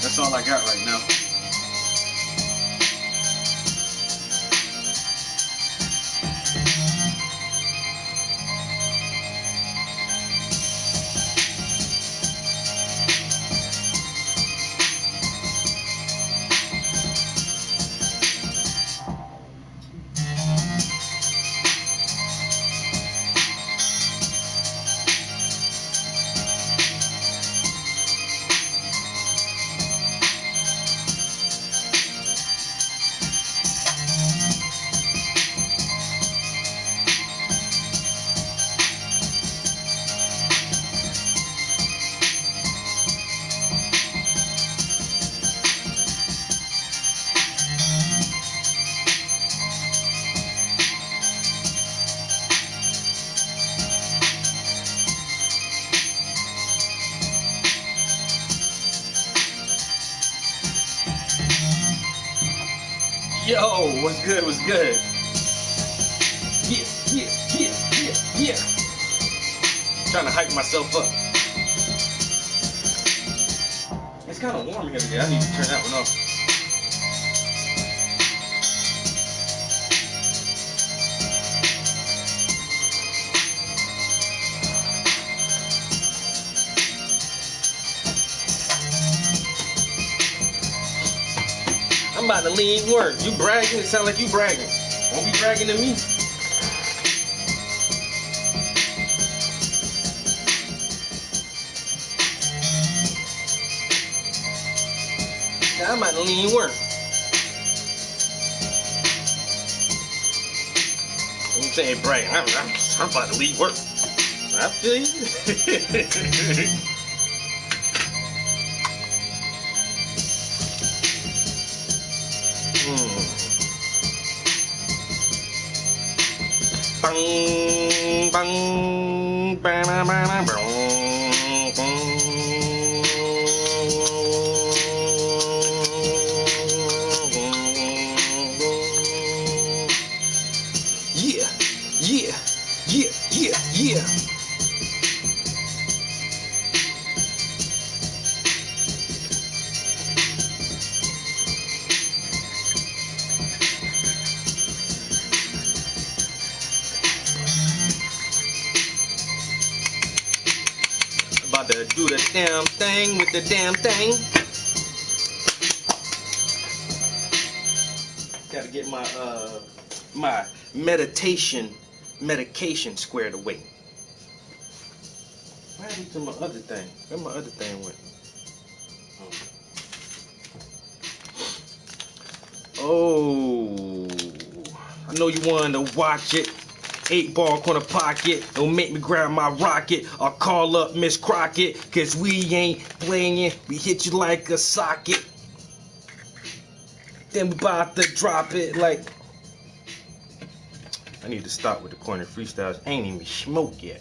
That's all I got right now. Yo, what's good? What's good? Yeah. Trying to hype myself up. It's kind of warm here today. I need to turn that one off. I'm about to leave work. You bragging? It sound like you bragging. Don't be bragging to me. I'm about to leave work. I'm saying bragging. I'm about to leave work. I feel you. Bang, bang, bang, bang, bang, bang. Yeah. About to do the damn thing with the damn thing. Gotta get my medication squared away. What happened to my other thing? Where my other thing went? Oh, I know you wanted to watch it. 8-ball corner pocket. Don't make me grab my rocket or call up Miss Crockett, cause we ain't playing. We hit you like a socket. Then we about to drop it like. I need to stop with the corner freestyles. I ain't even smoke yet.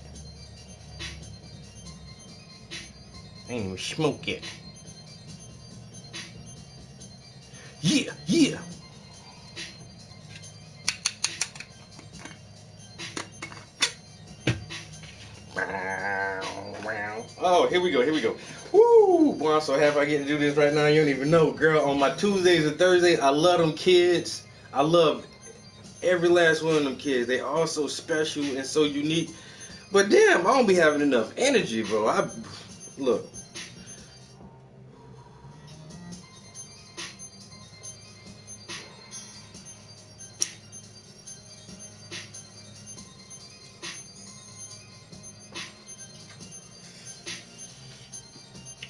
Yeah. Oh, here we go. Woo! Boy, I'm so happy I get to do this right now. You don't even know, girl. On my Tuesdays and Thursdays, I love them kids. I love every last one of them kids. They all so special and so unique. But damn, I don't be having enough energy, bro. Look.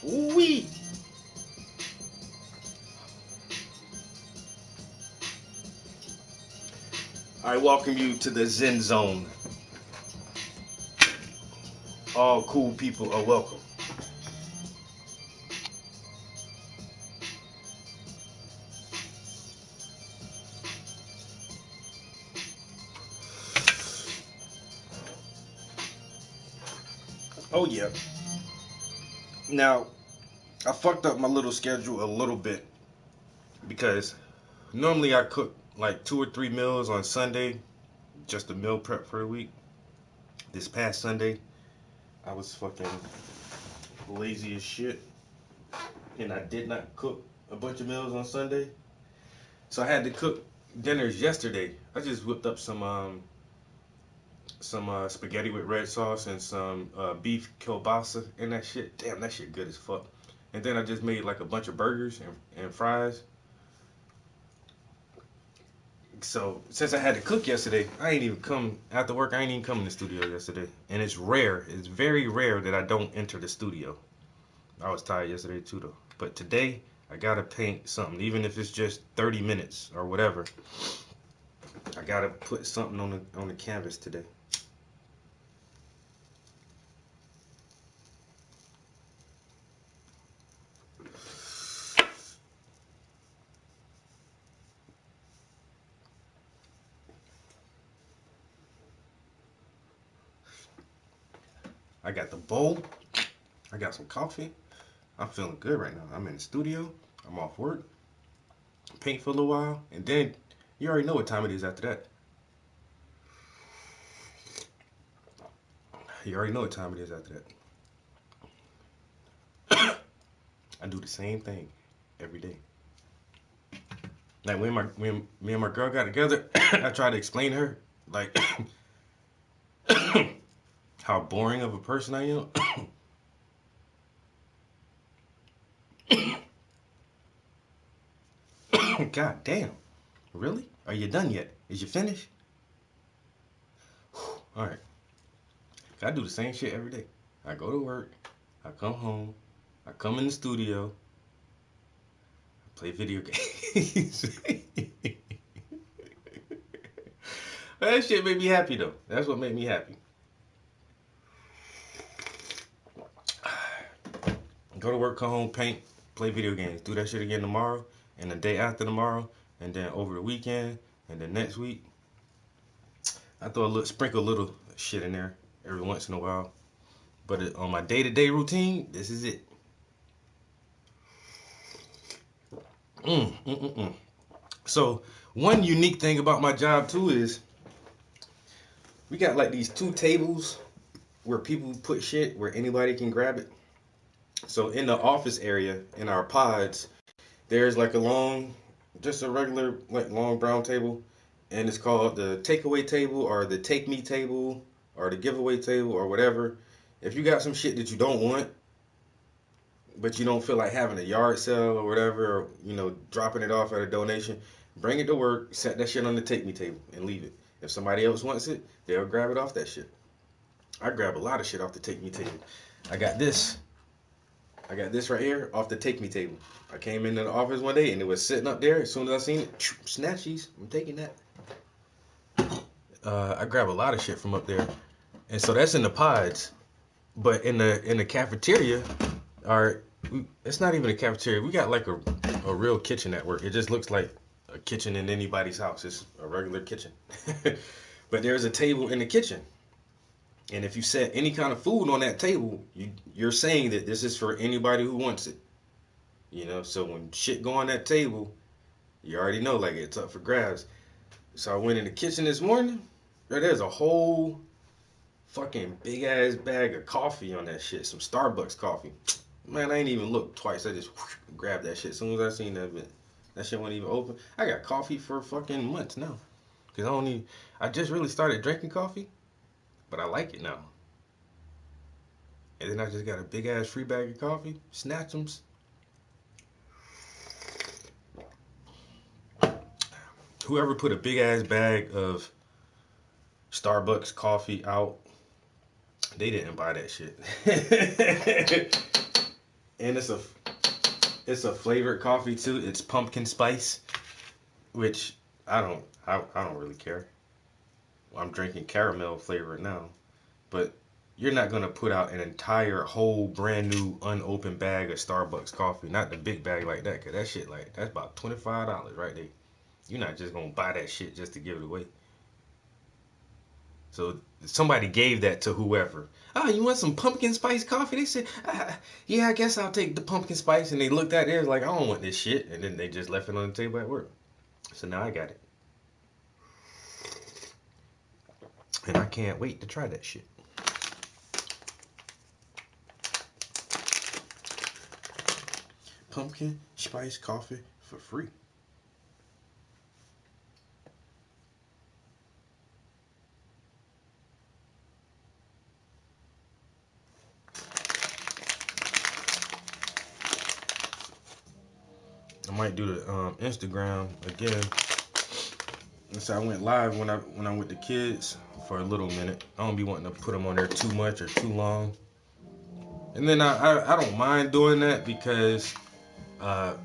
Wee. I welcome you to the Zen Zone. All cool people are welcome. Oh yeah. Now, I fucked up my little schedule a little bit because normally I cook like 2 or 3 meals on Sunday, just a meal prep for the week. This past Sunday, I was fucking lazy as shit, and I did not cook a bunch of meals on Sunday. So I had to cook dinners yesterday. I just whipped up some spaghetti with red sauce and some beef kielbasa and that shit. Damn, that shit good as fuck. And then I just made like a bunch of burgers and fries. So since I had to cook yesterday, I ain't even come after work. I ain't even come in the studio yesterday, and it's rare. It's very rare that I don't enter the studio. I was tired yesterday too, though. But today I gotta paint something, even if it's just 30 minutes or whatever. I gotta put something on the canvas today. I got the bowl. I got some coffee. I'm feeling good right now. I'm in the studio. I'm off work. Paint for a little while, and then You already know what time it is after that. You already know what time it is after that. I do the same thing every day. Like when me and my girl got together, I tried to explain to her like how boring of a person I am. God damn. Really? Are you done yet? Is you finished? All right. I do the same shit every day. I go to work. I come home. I come in the studio. I play video games. That shit made me happy though. That's what made me happy. Go to work, come home, paint, play video games. Do that shit again tomorrow, and the day after tomorrow, and then over the weekend, and then next week. I throw a little, sprinkle a little shit in there every once in a while. But on my day-to-day routine, this is it. Mm, mm, mm, mm. So one unique thing about my job too is we got like these two tables where people put shit where anybody can grab it. So in the office area, in our pods, there's like a long, just a regular like long brown table, and it's called the takeaway table or the take me table or the giveaway table or whatever. If you got some shit that you don't want, but you don't feel like having a yard sale or whatever, or dropping it off at a donation, bring it to work, set that shit on the take me table, and leave it. If somebody else wants it, they'll grab it off that shit. I grab a lot of shit off the take me table. I got this. I got this right here off the take me table. I came into the office one day and it was sitting up there. As soon as I seen it, snatchies. I'm taking that. I grab a lot of shit from up there, and so that's in the pods. But in the cafeteria, it's not even a cafeteria. We got like a real kitchen at work. It just looks like a kitchen in anybody's house. It's a regular kitchen. But there's a table in the kitchen. And if you set any kind of food on that table, you're saying that this is for anybody who wants it. So when shit go on that table, you already know like it's up for grabs. So I went in the kitchen this morning. There's a whole fucking big ass bag of coffee on that shit. Some Starbucks coffee. Man, I ain't even looked twice. I just grabbed that shit. As soon as I seen that shit wasn't even open. I got coffee for fucking months now. Cause I just really started drinking coffee, but I like it now. And then I just got a big ass free bag of coffee. Snatch 'ems. Whoever put a big ass bag of Starbucks coffee out, they didn't buy that shit. And it's a flavored coffee too. It's pumpkin spice, which I don't really care. I'm drinking caramel flavor now, but you're not gonna put out an entire whole brand new unopened bag of Starbucks coffee, not the big bag like that, cause that shit like that's about $25 right there. You're not just gonna buy that shit just to give it away. So somebody gave that to whoever. Oh, you want some pumpkin spice coffee? They said, yeah, I guess I'll take the pumpkin spice. And they looked at it, it was like, I don't want this shit. And then they just left it on the table at work. So now I got it. And I can't wait to try that shit. Pumpkin spice coffee for free. I might do the Instagram again. So I went live when I'm with the kids for a little minute. I don't be wanting to put them on there too much or too long. And then I don't mind doing that because I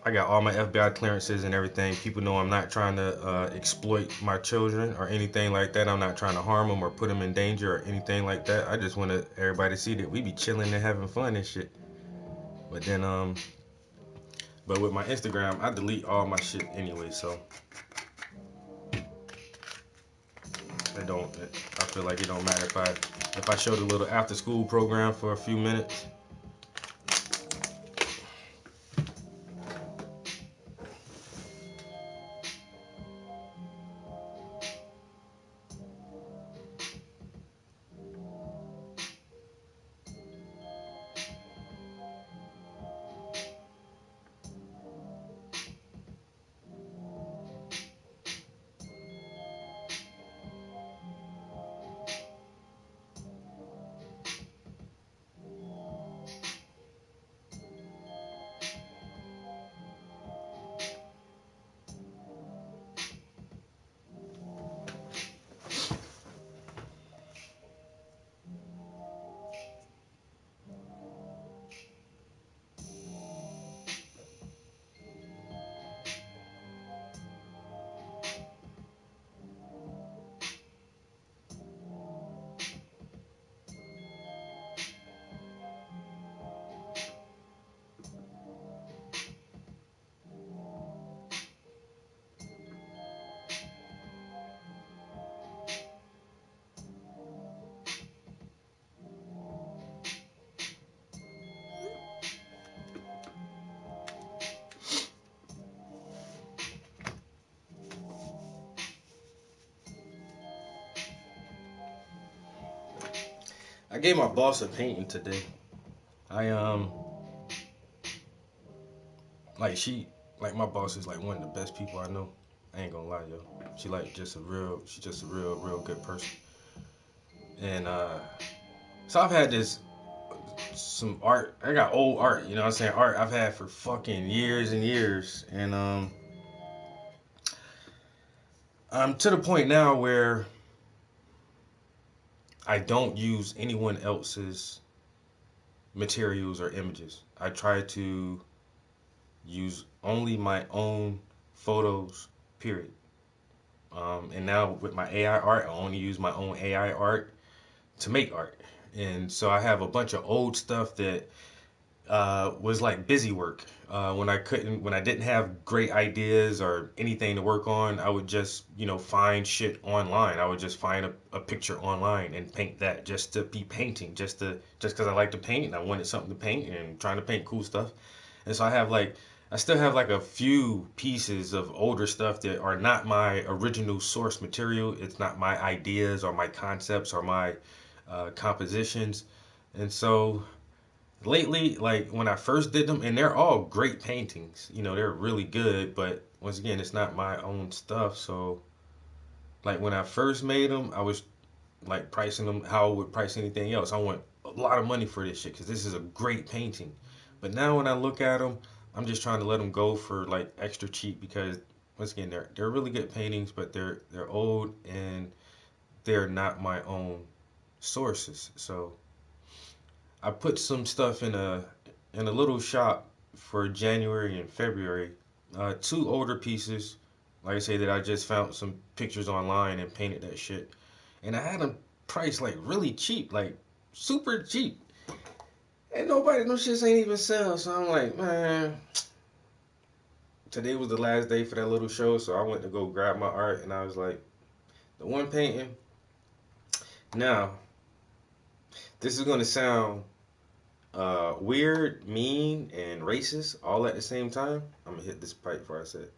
got all my FBI clearances and everything. People know I'm not trying to exploit my children or anything like that. I'm not trying to harm them or put them in danger or anything like that. I just want everybody to see that we be chilling and having fun and shit. But then but with my Instagram, I delete all my shit anyway, so I feel like it don't matter if I show the little after school program for a few minutes. I gave my boss a painting today. I like she like my boss is like one of the best people I know. I ain't gonna lie, yo. She's just a real good person. And so I've had this some art. I got old art, you know what I'm saying? Art I've had for fucking years and years. And I'm to the point now where I don't use anyone else's materials or images. I try to use only my own photos, period. And now with my AI art, I only use my own AI art to make art. And so I have a bunch of old stuff that was like busy work. When I didn't have great ideas or anything to work on, I would just, find shit online. I would just find a picture online and paint that just to be painting, just because I like to paint and I wanted something to paint and trying to paint cool stuff. And so I still have like a few pieces of older stuff that are not my original source material. It's not my ideas or my concepts or my compositions. And so lately, like when I first did them, and they're all great paintings, they're really good, but once again, it's not my own stuff. So, like when I first made them, I was like pricing them how I would price anything else. I want a lot of money for this shit because this is a great painting. But now when I look at them, I'm just trying to let them go for like extra cheap because once again, they're really good paintings, but they're old and they're not my own sources. So I put some stuff in a little shop for January and February. Two older pieces, like I say, that I just found some pictures online and painted that shit. And I had them priced like really cheap, like super cheap. And nobody, no shits ain't even sell. So I'm like, man, today was the last day for that little show. So I went to go grab my art and I was like, the one painting. Now, this is gonna sound weird, mean, and racist all at the same time. I'm gonna hit this pipe before I say it.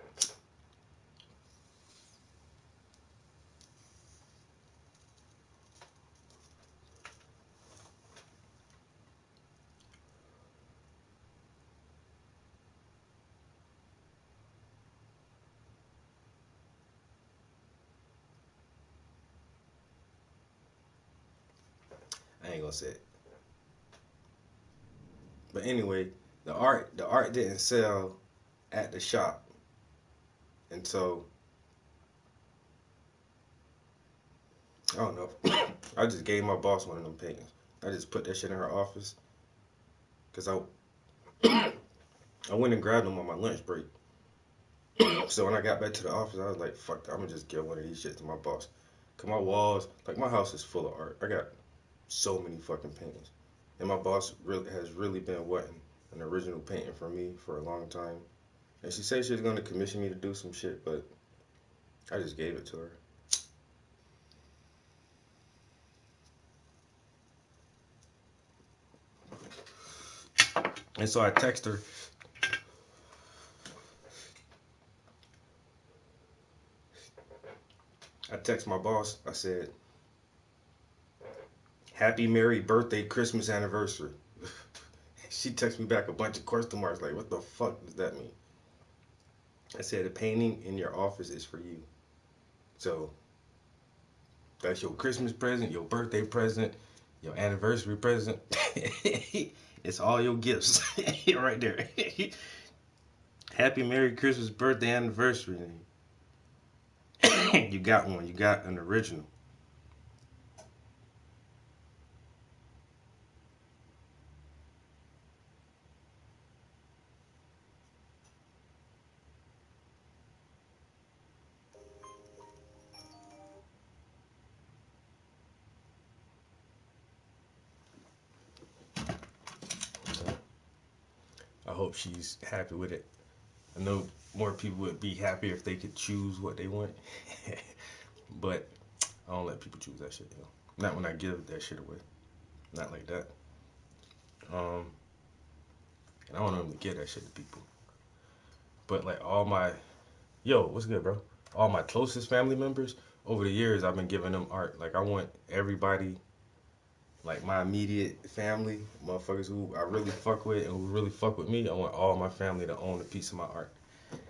I ain't gonna say it. But anyway, the art didn't sell at the shop, and so I don't know. I just gave my boss one of them paintings. I just put that shit in her office because I went and grabbed them on my lunch break. So when I got back to the office, I was like, fuck, I'm gonna just give one of these shits to my boss. Cause my walls, like my house is full of art. I got so many fucking paintings. And my boss has really been wanting an original painting from me for a long time. And she said she was gonna commission me to do some shit, but I just gave it to her. And so I text my boss. I said, "Happy merry birthday, Christmas anniversary." She texted me back a bunch of question marks. Like, what the fuck does that mean? I said, "A painting in your office is for you. So that's your Christmas present, your birthday present, your anniversary present. It's all your gifts right there. Happy Merry Christmas, birthday, anniversary. You got one. You got an original." I hope she's happy with it. I know more people would be happier if they could choose what they want, but I don't let people choose that shit. Not when I give that shit away. Not like that. Um, and I don't normally give that shit to people. But like what's good, bro? All my closest family members over the years, I've been giving them art. Like I want everybody like my immediate family, motherfuckers who I really fuck with and who really fuck with me. I want all my family to own a piece of my art.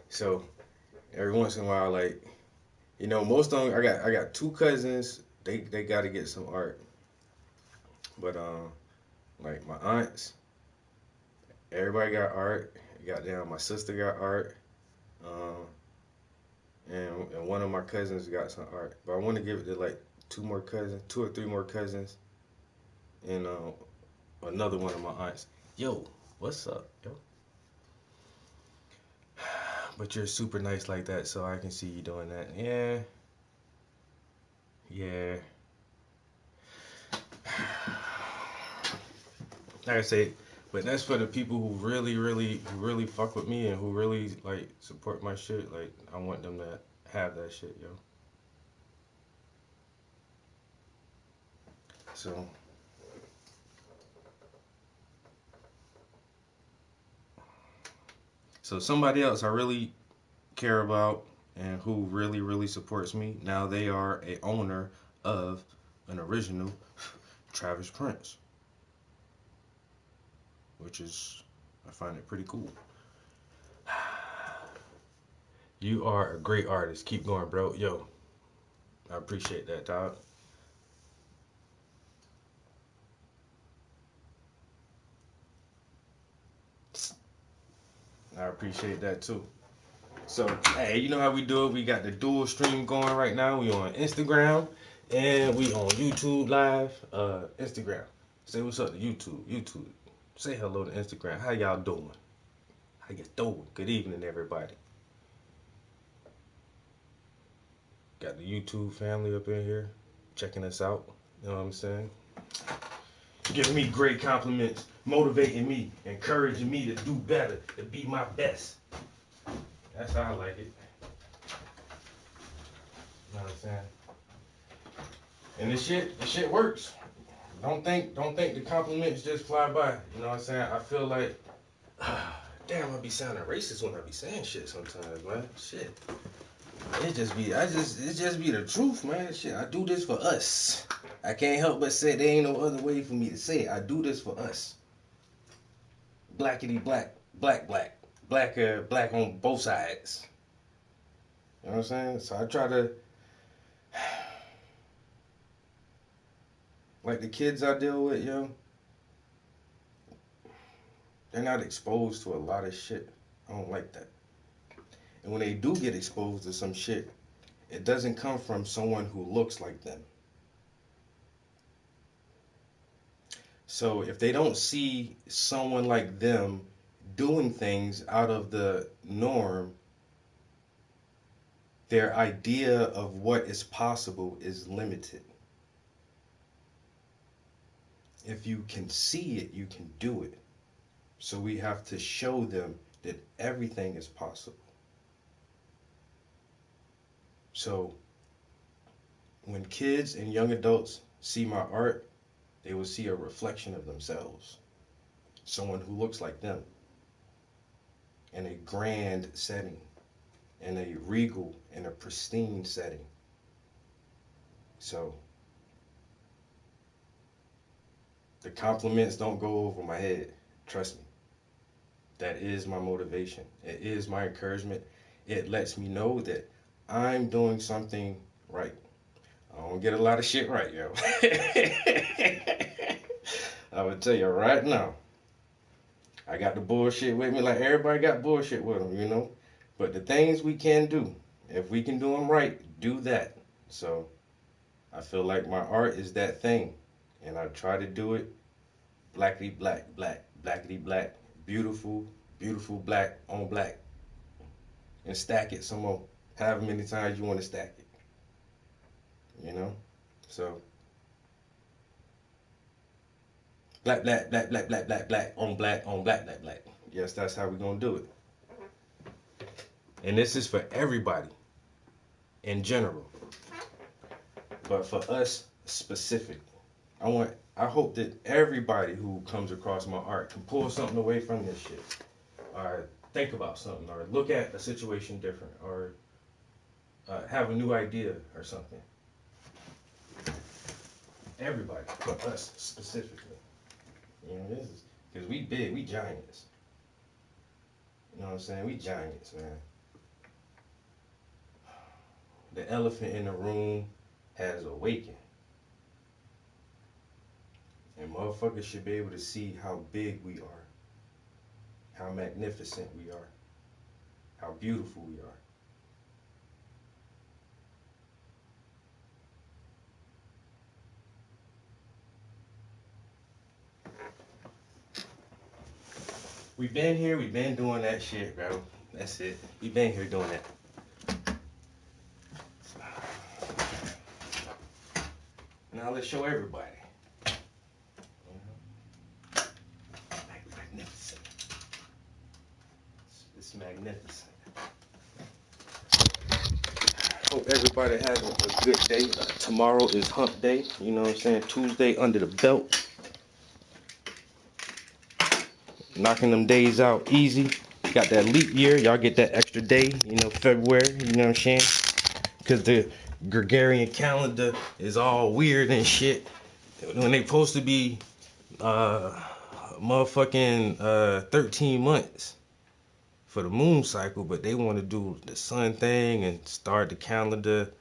So every once in a while, like, you know, most of them, I got two cousins. They got to get some art, but like my aunts, everybody got art. Goddamn, my sister got art. Um, and one of my cousins got some art. But I want to give it to like two or three more cousins, and another one of my aunts. Yo, what's up, yo? But you're super nice like that, so I can see you doing that. Yeah, yeah. Like I say, but that's for the people who who really fuck with me and who really like support my shit. Like I want them to have that shit, yo. So, so somebody else I really care about and who really supports me. Now they are a owner of an original Travis Prince, which is I find it pretty cool. You are a great artist. Keep going, bro. Yo, I appreciate that, dog. I appreciate that too. So, hey, you know how we do it? We got the dual stream going right now. We on Instagram and we on YouTube Live. Instagram. Say what's up to YouTube. YouTube. Say hello to Instagram. How y'all doing? How you doing? Good evening, everybody. Got the YouTube family up in here checking us out. You know what I'm saying? Giving me great compliments, motivating me, encouraging me to do better, to be my best. That's how I like it. You know what I'm saying? And this shit works. Don't think the compliments just fly by. You know what I'm saying? I feel like, damn, I be sounding racist when I be saying shit sometimes, man. Shit. It just be the truth, man. Shit, I do this for us. I can't help but say there ain't no other way for me to say it. I do this for us. Blackity black, black on both sides. You know what I'm saying? So I try to, like the kids I deal with, yo, they're not exposed to a lot of shit. I don't like that. And when they do get exposed to some shit, it doesn't come from someone who looks like them. So if they don't see someone like them doing things out of the norm, their idea of what is possible is limited. If you can see it, you can do it. So we have to show them that everything is possible. So when kids and young adults see my art, they will see a reflection of themselves. Someone who looks like them in a grand setting, in a regal, in a pristine setting. So the compliments don't go over my head. Trust me. That is my motivation. It is my encouragement. It lets me know that I'm doing something right. I don't get a lot of shit right, yo. I would tell you right now. I got the bullshit with me like everybody got bullshit with them, you know? But the things we can do, if we can do them right, do that. So I feel like my art is that thing. And I try to do it blackity blackity black, beautiful, beautiful black on black. And stack it some more. However many times you want to stack it. You know? So black on black. Yes, that's how we're gonna do it. And this is for everybody in general. But for us specific. I hope that everybody who comes across my art can pull something away from this shit. Or think about something, or look at a situation different, or have a new idea or something. Everybody, but us specifically. You know, this is because we big, we giants. You know what I'm saying? We giants, man. The elephant in the room has awakened. And motherfuckers should be able to see how big we are, how magnificent we are, how beautiful we are. We been here, we been doing that shit, bro. That's it. We been here doing that. Now let's show everybody. Magnificent. It's magnificent. Hope everybody has a good day. Tomorrow is hump day. You know what I'm saying? Tuesday under the belt. Knocking them days out easy. Got that leap year. Y'all get that extra day. You know, February. You know what I'm saying? Because the Gregorian calendar is all weird and shit. When they supposed to be motherfucking 13 months for the moon cycle, but they want to do the sun thing and start the calendar,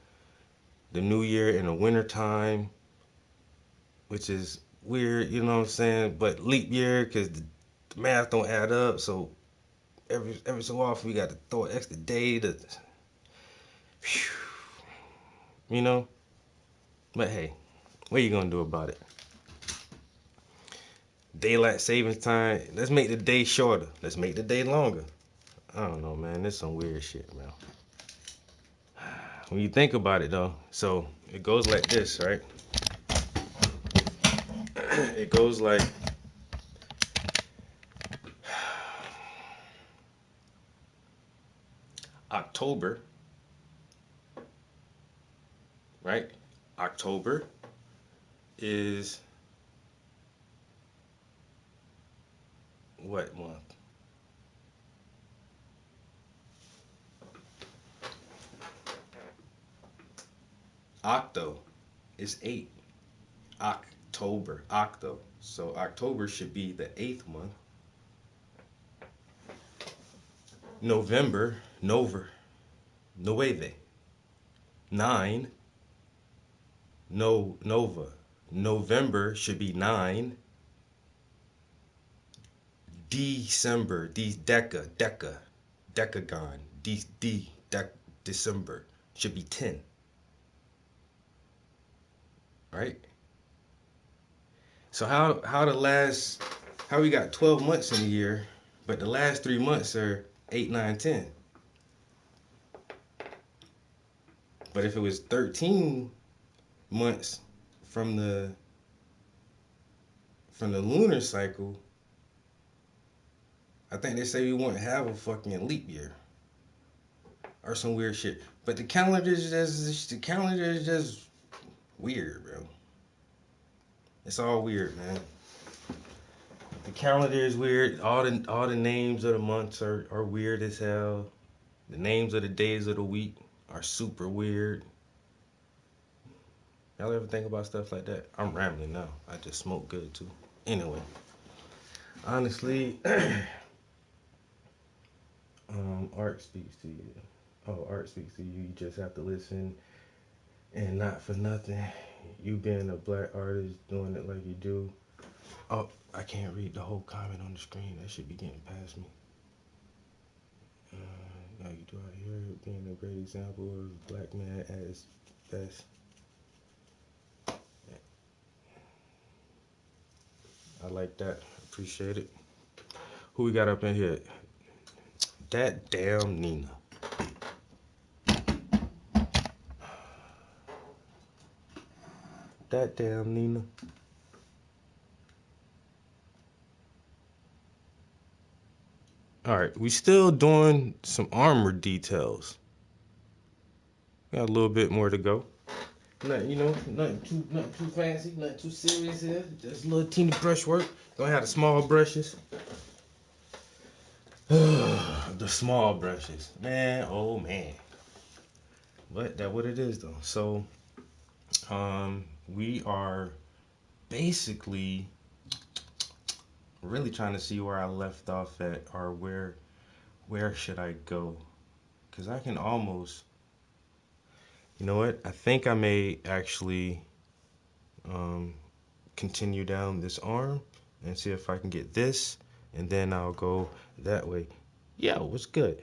the new year in the winter time, which is weird, you know what I'm saying? But leap year, because the math don't add up, so every so often we got to throw an extra day to, you know? But hey, what are you gonna do about it? Daylight savings time, let's make the day shorter. Let's make the day longer. I don't know, man. This is some weird shit, man. When you think about it, though, so it goes like this, right? It goes like October, right? October is what month? Octo is 8. October, octo. So October should be the 8th month. November, nover, nueve. 9, no, nova. November should be 9. December, decagon, December should be 10. Right? So how we got 12 months in a year, but the last 3 months are 8, 9, 10. But if it was 13 months from the lunar cycle, I think they say we won't have a fucking leap year or some weird shit. But the calendar is just weird, bro. It's all weird, man. The calendar is weird. All the names of the months are weird as hell. The names of the days of the week are super weird. Y'all ever think about stuff like that? I'm rambling now. I just smoke good too. Anyway, honestly, art speaks to you. Oh, art speaks to you. You just have to listen, and not for nothing. You being a black artist, doing it like you do. Oh, I can't read the whole comment on the screen. That should be getting past me. Now you do out here being a great example of black man at his best. I like that. Appreciate it. Who we got up in here? That damn Nina. That damn Nina. All right, we still doing some armor details. Got a little bit more to go. Nothing, nothing too fancy, nothing too serious here. Just a little teeny brushwork. Gonna have the small brushes. The small brushes, man. Oh man. But that's what it is though. So, we are basically really trying to see where I left off at, or where should I go? Because I can almost, you know what? I think I may actually um, continue down this arm and see if I can get this, and then I'll go that way. Yo, what's good?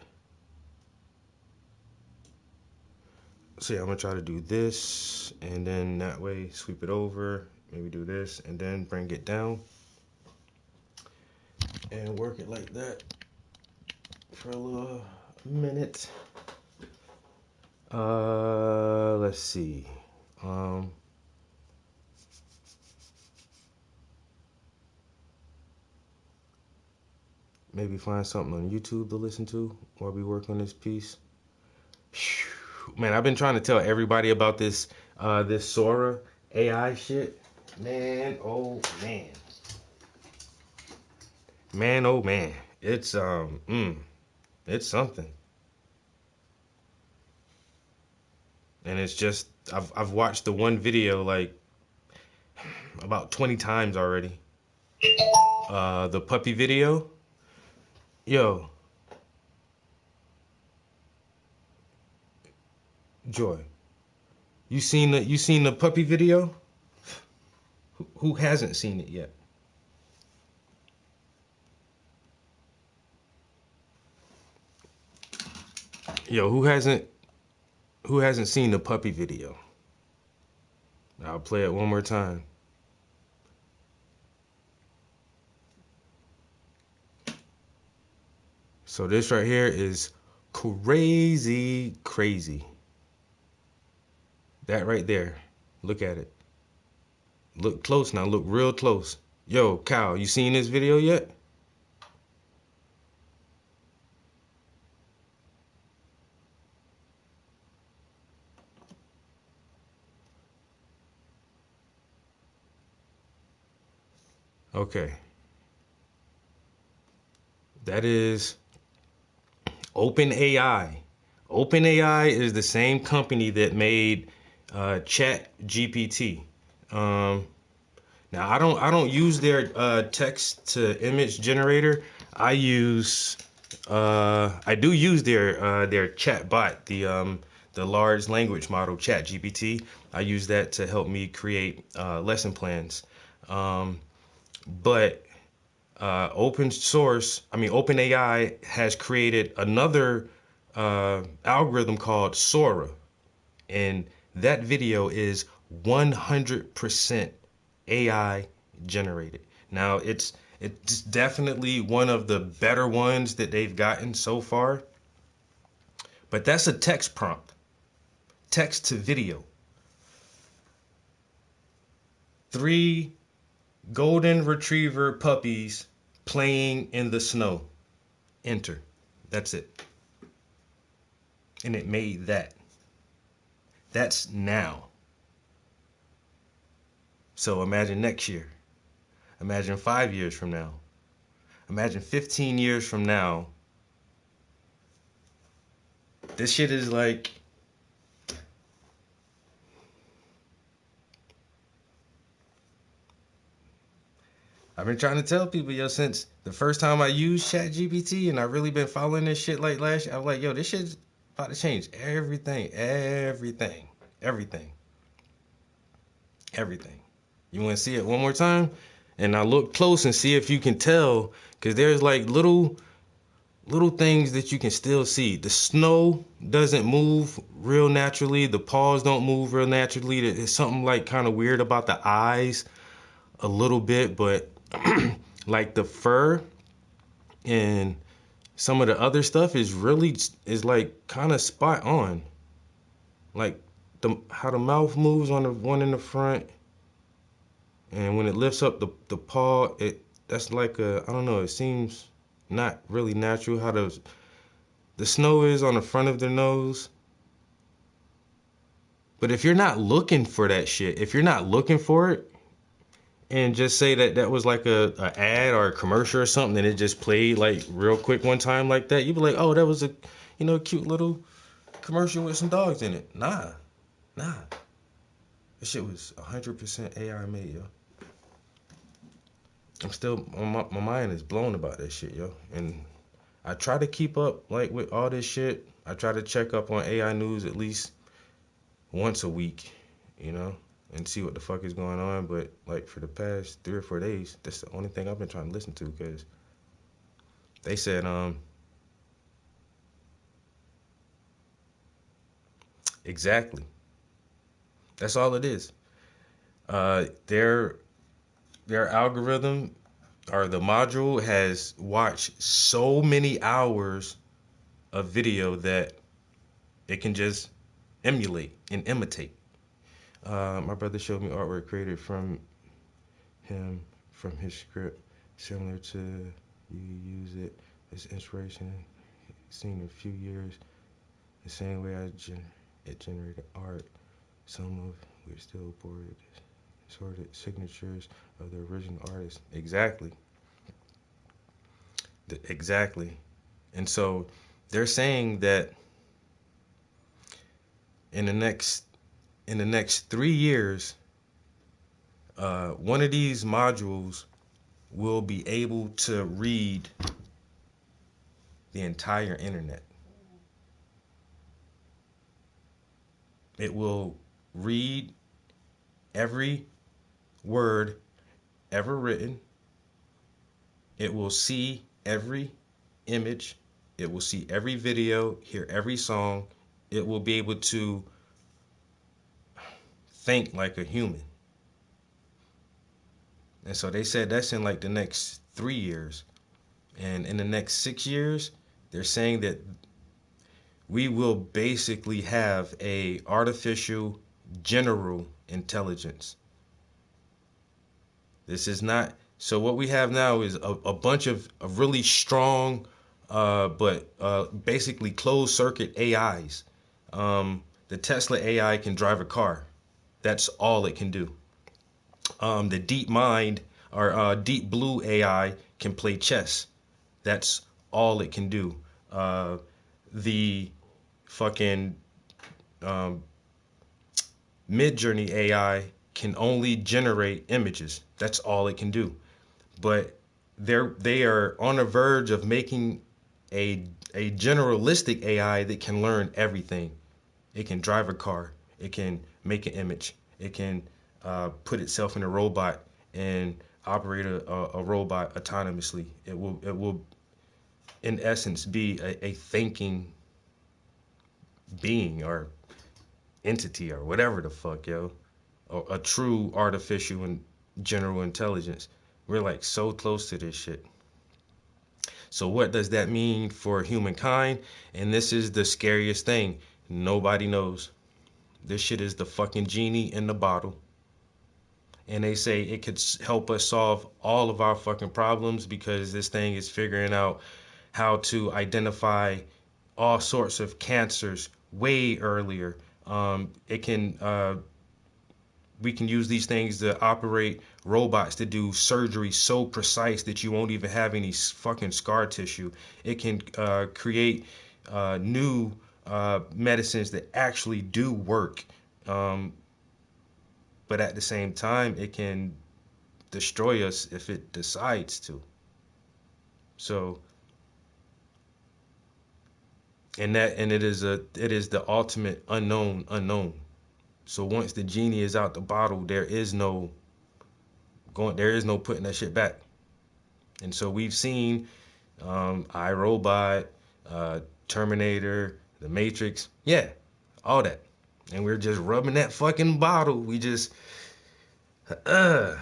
So yeah, I'm gonna try to do this, and then that way sweep it over, maybe do this, and then bring it down and work it like that for a little minute. Let's see. Um, Maybe find something on YouTube to listen to while we work on this piece. Man, I've been trying to tell everybody about this Sora AI shit. Man, oh man. Man, oh man. It's something. And it's just I've watched the one video like about 20 times already. The puppy video. Yo, Joy. You seen the puppy video? Who hasn't seen it yet? Yo, who hasn't seen the puppy video? I'll play it one more time. So this right here is crazy, crazy. That right there. Look at it. Look close now. Look real close. Yo, Kyle, you seen this video yet? Okay. That is OpenAI. OpenAI is the same company that made Chat GPT. Um, Now I don't use their text to image generator. I do use their chat bot, the large language model Chat GPT. I use that to help me create lesson plans. Um, but OpenAI has created another algorithm called Sora, and that video is 100% AI generated. Now it's definitely one of the better ones that they've gotten so far, but that's a text prompt, text to video. 3 golden retriever puppies playing in the snow. Enter. That's it. And it made that. That's now. So imagine next year. Imagine 5 years from now. Imagine 15 years from now. This shit is like, I've been trying to tell people, yo, since the first time I used ChatGPT, and I've really been following this shit like last year. I'm like, yo, this shit's about to change everything, everything, everything, everything. You want to see it one more time? And I look close and see if you can tell, because there's like little things that you can still see. The snow doesn't move real naturally. The paws don't move real naturally. There's something like kind of weird about the eyes a little bit, but like the fur and some of the other stuff is like kind of spot on. Like how the mouth moves on the one in the front, and when it lifts up the paw, that's like I don't know, it seems not really natural how the snow is on the front of their nose. But if you're not looking for that shit, if you're not looking for it, and just say that was like a ad or a commercial or something, and it just played like real quick one time like that, you'd be like, oh, that was a cute little commercial with some dogs in it. Nah. This shit was 100% AI made, yo. I'm still my mind is blown about that shit, yo. And I try to keep up like with all this shit. I try to check up on AI news at least once a week, you know, and see what the fuck is going on. But like for the past 3 or 4 days, that's the only thing I've been trying to listen to because they said exactly. That's all it is. Their algorithm or the module has watched so many hours of video that it can just emulate and imitate. My brother showed me artwork created from him from his script, similar to you use it as inspiration. Seen in a few years, the same way it generated art. Some of we're still boarded, sorted signatures of the original artist. Exactly, exactly. And so they're saying that in the next 3 years, one of these modules will be able to read the entire internet. It will read every word ever written. It will see every image. It will see every video, hear every song. It will be able to think like a human. And so they said that's in like the next 3 years. And in the next 6 years, they're saying that we will basically have a artificial general intelligence. This is not so. What we have now is a bunch of really strong, but basically closed circuit AIs. The Tesla AI can drive a car. That's all it can do. The Deep Mind or Deep Blue AI can play chess. That's all it can do. The fucking um, Midjourney AI can only generate images. That's all it can do. But they are on the verge of making a generalistic AI that can learn everything. It can drive a car. It can make an image. It can put itself in a robot and operate a robot autonomously. It will in essence be a thinking being or entity or whatever the fuck, yo. A true artificial and general intelligence. We're like so close to this shit. So what does that mean for humankind? And this is the scariest thing. Nobody knows. This shit is the fucking genie in the bottle. And they say it could help us solve all of our fucking problems because this thing is figuring out how to identify all sorts of cancers way earlier. It can we can use these things to operate robots to do surgery so precise that you won't even have any fucking scar tissue. It can create new medicines that actually do work. Um, but at the same time, it can destroy us if it decides to. So, and it is the ultimate unknown. So once the genie is out the bottle, there is no putting that shit back. And so we've seen iRobot, Terminator, The Matrix, yeah, all that. And we're just rubbing that fucking bottle. We just, uh,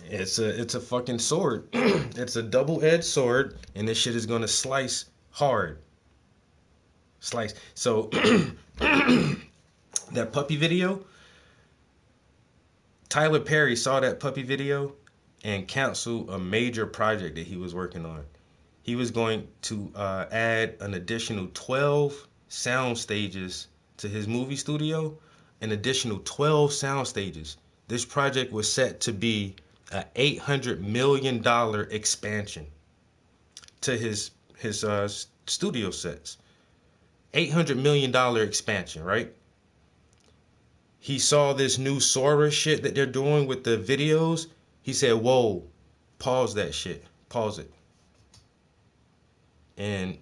it's a fucking sword. It's a double-edged sword, and this shit is gonna slice hard. Slice. So that puppy video, Tyler Perry saw that puppy video and canceled a major project that he was working on. He was going to add an additional 12 sound stages to his movie studio, an additional 12 sound stages. This project was set to be an $800 million expansion to his studio sets. $800 million expansion, right? He saw this new Sora shit that they're doing with the videos. He said, "Whoa, pause that shit. Pause it." And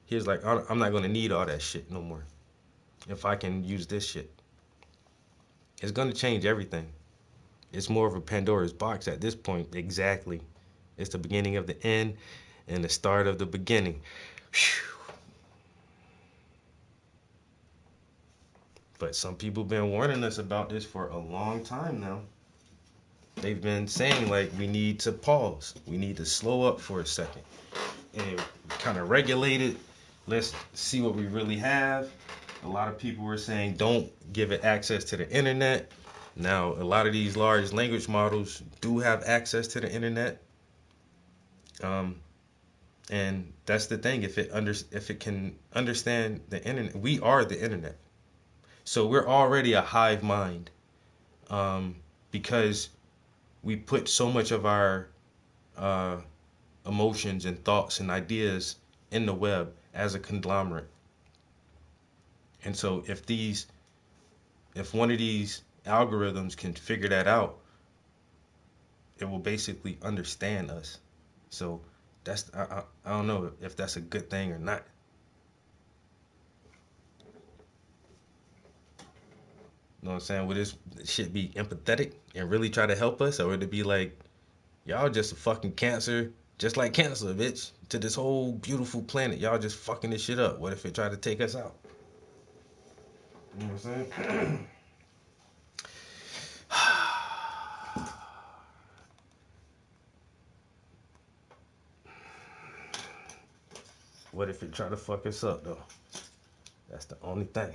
he was like, "I'm not gonna need all that shit no more. If I can use this shit, it's gonna change everything. It's more of a Pandora's box at this point." Exactly. It's the beginning of the end and the start of the beginning. Whew. But some people been warning us about this for a long time now. They've been saying like we need to pause. We need to slow up for a second and kind of regulate it. Let's see what we really have. A lot of people were saying don't give it access to the internet. Now, a lot of these large language models do have access to the internet. Um, and that's the thing. If it can understand the internet, we are the internet. So we're already a hive mind, because we put so much of our uh, emotions and thoughts and ideas in the web as a conglomerate. And so if one of these algorithms can figure that out, it will basically understand us. So I don't know if that's a good thing or not. You know what I'm saying? Would this shit be empathetic and really try to help us, or would it be like y'all just a fucking cancer, just like cancer, bitch, to this whole beautiful planet? Y'all just fucking this shit up. What if it tried to take us out? You know what I'm saying? What if it try to fuck us up though? That's the only thing.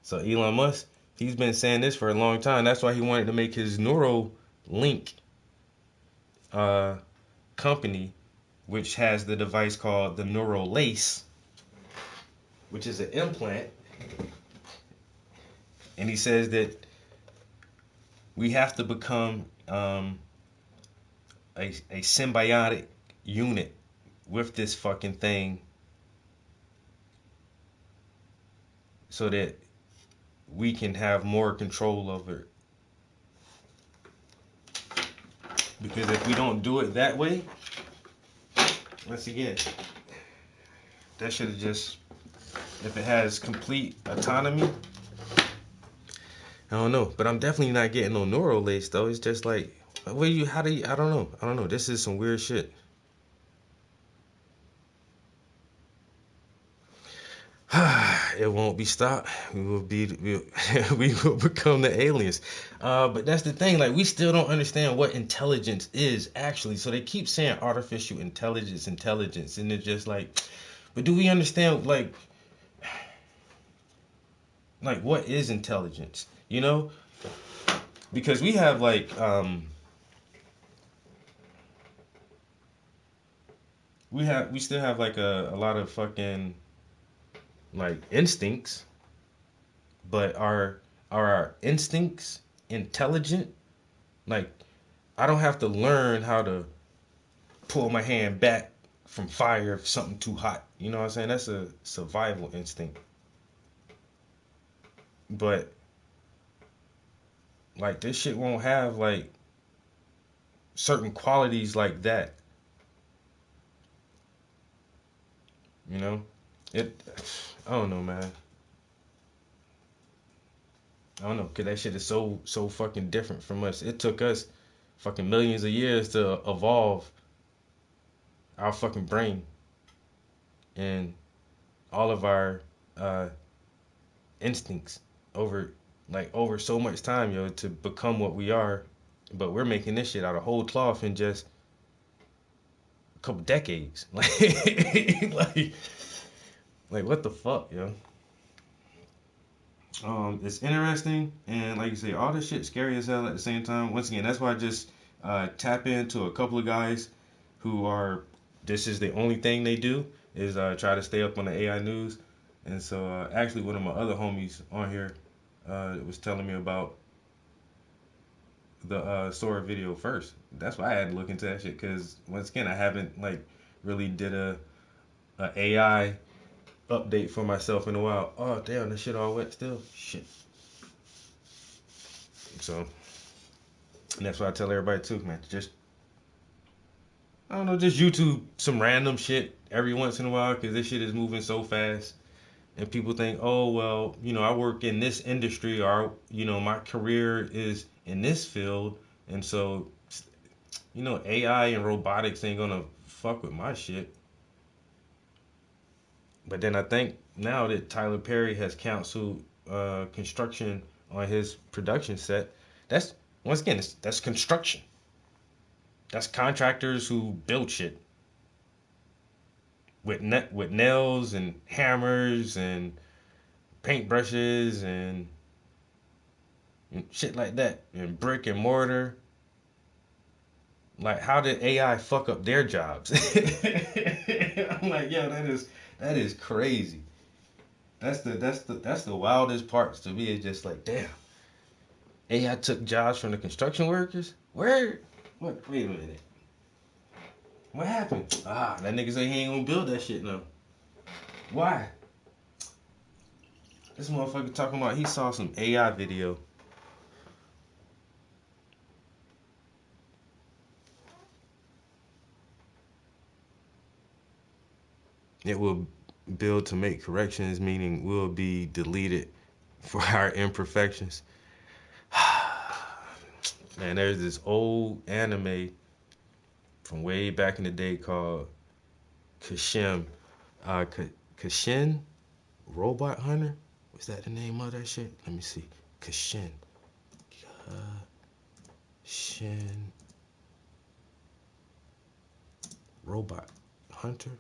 So Elon Musk, he's been saying this for a long time. That's why he wanted to make his Neuralink uh, company, which has the device called the Neuralace, which is an implant. And he says that we have to become a symbiotic unit with this fucking thing so that we can have more control over it. Because if we don't do it that way, once again, that should have just, if it has complete autonomy, I don't know. But I'm definitely not getting no neural lace though. It's just like, how do you, I don't know. I don't know. This is some weird shit. It won't be stopped. We will become the aliens. But that's the thing. Like we still don't understand what intelligence is actually. So they keep saying artificial intelligence, and it's just like, but do we understand like what is intelligence? You know, because we have we still have like a lot of fucking like instincts, but are our instincts intelligent? Like I don't have to learn how to pull my hand back from fire if something too hot. You know what I'm saying? That's a survival instinct. But like this shit won't have like certain qualities like that. You know? It I don't know, man. I don't know, cause that shit is so fucking different from us. It took us fucking millions of years to evolve our fucking brain and all of our uh, instincts over over so much time, yo, to become what we are. But we're making this shit out of whole cloth in just a couple decades. Like, like what the fuck, yo? It's interesting, and like you say, all this shit scary as hell at the same time. Once again, that's why I just tap into a couple of guys who are. This is the only thing they do is try to stay up on the AI news. And so, actually, one of my other homies on here was telling me about the Sora video first. That's why I had to look into that shit because once again, I haven't like really did a AI update for myself in a while. Oh damn, that shit all wet still. Shit. So And that's why I tell everybody too, man. Just I don't know, just YouTube some random shit every once in a while because this shit is moving so fast. And people think, oh well, I work in this industry, or my career is in this field, and so AI and robotics ain't gonna fuck with my shit. But then I think now that Tyler Perry has canceled construction on his production set, that's once again that's construction. That's contractors who build shit with nails and hammers and paintbrushes and shit like that, and brick and mortar. Like, how did AI fuck up their jobs? I'm like, yo, that is crazy. That's the wildest parts to me. It's just like, damn, AI took jobs from the construction workers. Where? What? Wait a minute. What happened? That nigga say he ain't gonna build that shit now. Why? This motherfucker talking about he saw some AI video. It will build to make corrections, meaning will be deleted for our imperfections. Man, there's this old anime from way back in the day called Kashin. Kashin Robot Hunter? Was that the name of that shit? Let me see. Kashin. Kashin Robot Hunter?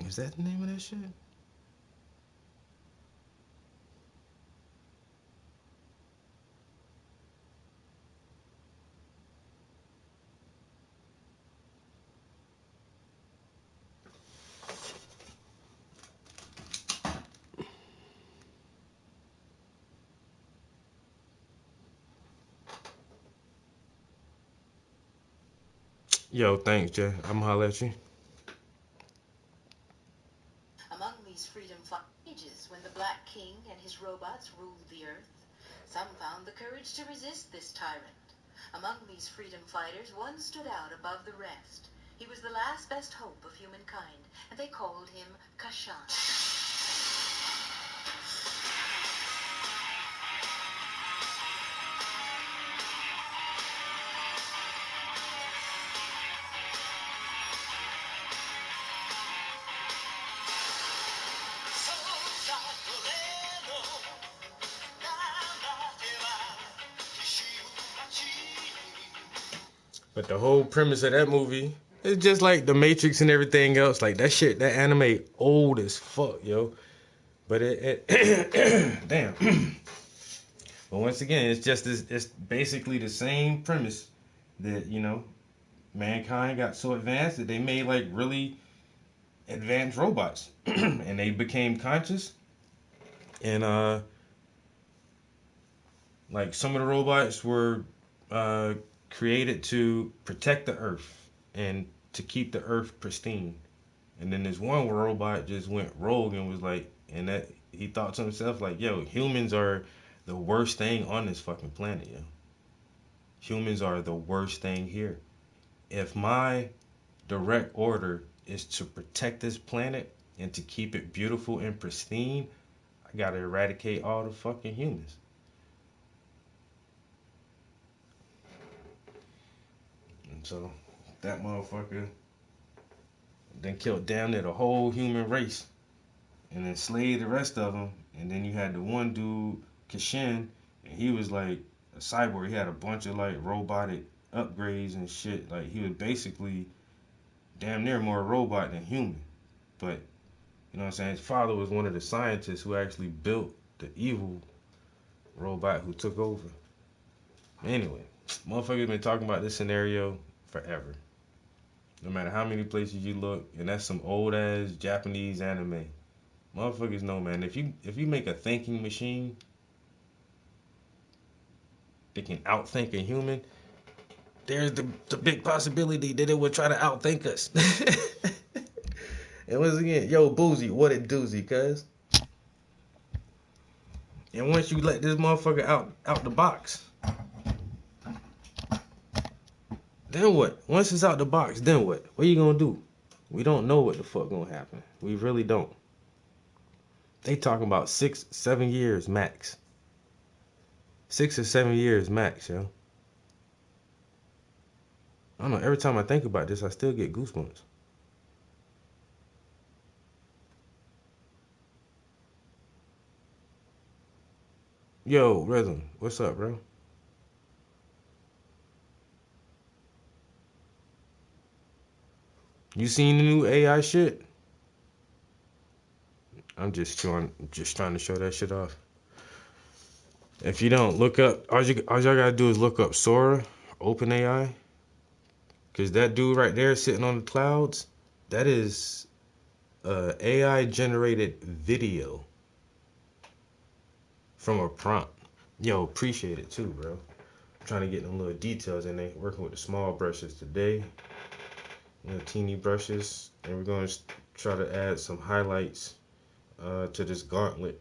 Is that the name of that shit? Yo, thanks, Jay. I'm gonna holler at you. Among these freedom fighters, when the Black King and his robots ruled the earth, some found the courage to resist this tyrant. Among these freedom fighters, one stood out above the rest. He was the last best hope of humankind, and they called him Kashan. But the whole premise of that movie is just like The Matrix and everything else. Like that shit, that anime old as fuck, yo. But it damn. But once again, it's just this. It's basically the same premise that mankind got so advanced that they made like really advanced robots, and they became conscious. And like some of the robots were uh created to protect the earth and to keep the earth pristine. And then this one robot just went rogue and was like, and that he thought to himself like, yo, humans are the worst thing on this fucking planet, yo. Humans are the worst thing here. If my direct order is to protect this planet and to keep it beautiful and pristine, I gotta eradicate all the fucking humans. And so that motherfucker then killed damn near the whole human race and enslaved the rest of them. And then you had the one dude, Kashin, and he was like a cyborg. He had a bunch of like robotic upgrades and shit. Like he was basically damn near more robot than human. But you know what I'm saying? His father was one of the scientists who actually built the evil robot who took over. Anyway, motherfuckers been talking about this scenario forever. No matter how many places you look, and that's some old ass Japanese anime. Motherfuckers know, man. If you make a thinking machine that can outthink a human, there's the big possibility that it would try to outthink us. And once again, yo, Boozy, what it doozy, cuz? And once you let this motherfucker out the box, then what? Once it's out the box, then what? What you gonna do? We don't know what the fuck gonna happen. We really don't. They talking about 6, 7 years max. 6 or 7 years max, yo. I don't know. Every time I think about this, I still get goosebumps. Yo, Rhythm, what's up, bro? You seen the new AI shit? I'm just trying to show that shit off. If you don't look up, all y'all gotta do is look up Sora, OpenAI, cause that dude right there sitting on the clouds, that is AI generated video from a prompt. Yo, appreciate it too, bro. I'm trying to get them little details in there. Working with the small brushes today, teeny brushes, and we're gonna try to add some highlights to this gauntlet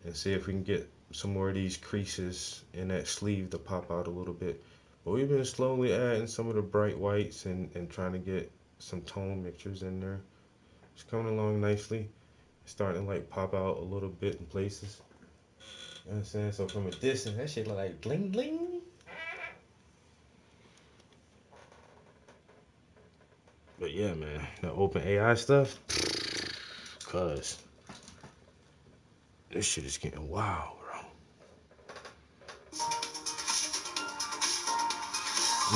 and see if we can get some more of these creases in that sleeve to pop out a little bit. But we've been slowly adding some of the bright whites and trying to get some tone mixtures in there. It's coming along nicely. It's starting to like pop out a little bit in places. You know what I'm saying? So from a distance, that shit look like bling bling. But yeah, man, the open AI stuff, cuz this shit is getting wild, bro.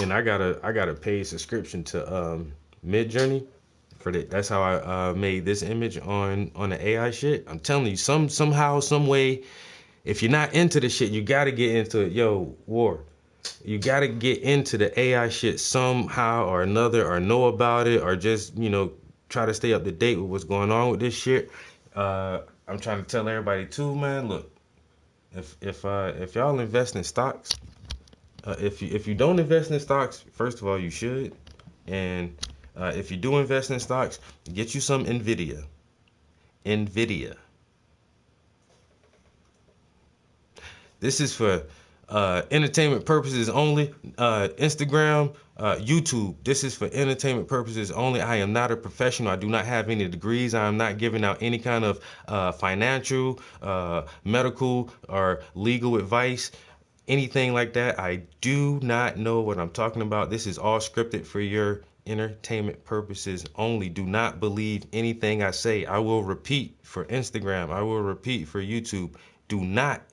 And I got a paid subscription to Midjourney for that. That's how I made this image on the AI shit. I'm telling you, somehow, some way, if you're not into the shit, you gotta get into it. Yo, War, you gotta get into the AI shit somehow or another, or know about it, or just try to stay up to date with what's going on with this shit. I'm trying to tell everybody too, man. Look, if y'all invest in stocks, if you don't invest in stocks, first of all, you should. And if you do invest in stocks, get you some Nvidia. Nvidia. This is for entertainment purposes only. Instagram, YouTube. This is for entertainment purposes only. I am not a professional. I do not have any degrees. I am not giving out any kind of financial, medical, or legal advice. Anything like that. I do not know what I'm talking about. This is all scripted for your entertainment purposes only. Do not believe anything I say. I will repeat for Instagram. I will repeat for YouTube. Do not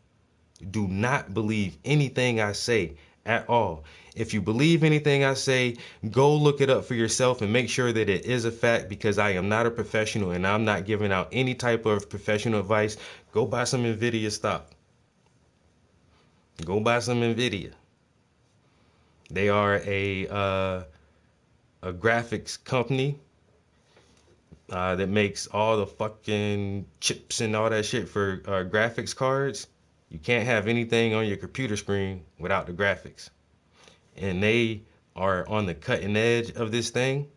believe anything I say at all. If you believe anything I say, go look it up for yourself and make sure that it is a fact, because I am not a professional and I'm not giving out any type of professional advice. Go buy some Nvidia stock. Go buy some Nvidia. They are a graphics company that makes all the fucking chips and all that shit for graphics cards. You can't have anything on your computer screen without the graphics. And they are on the cutting edge of this thing.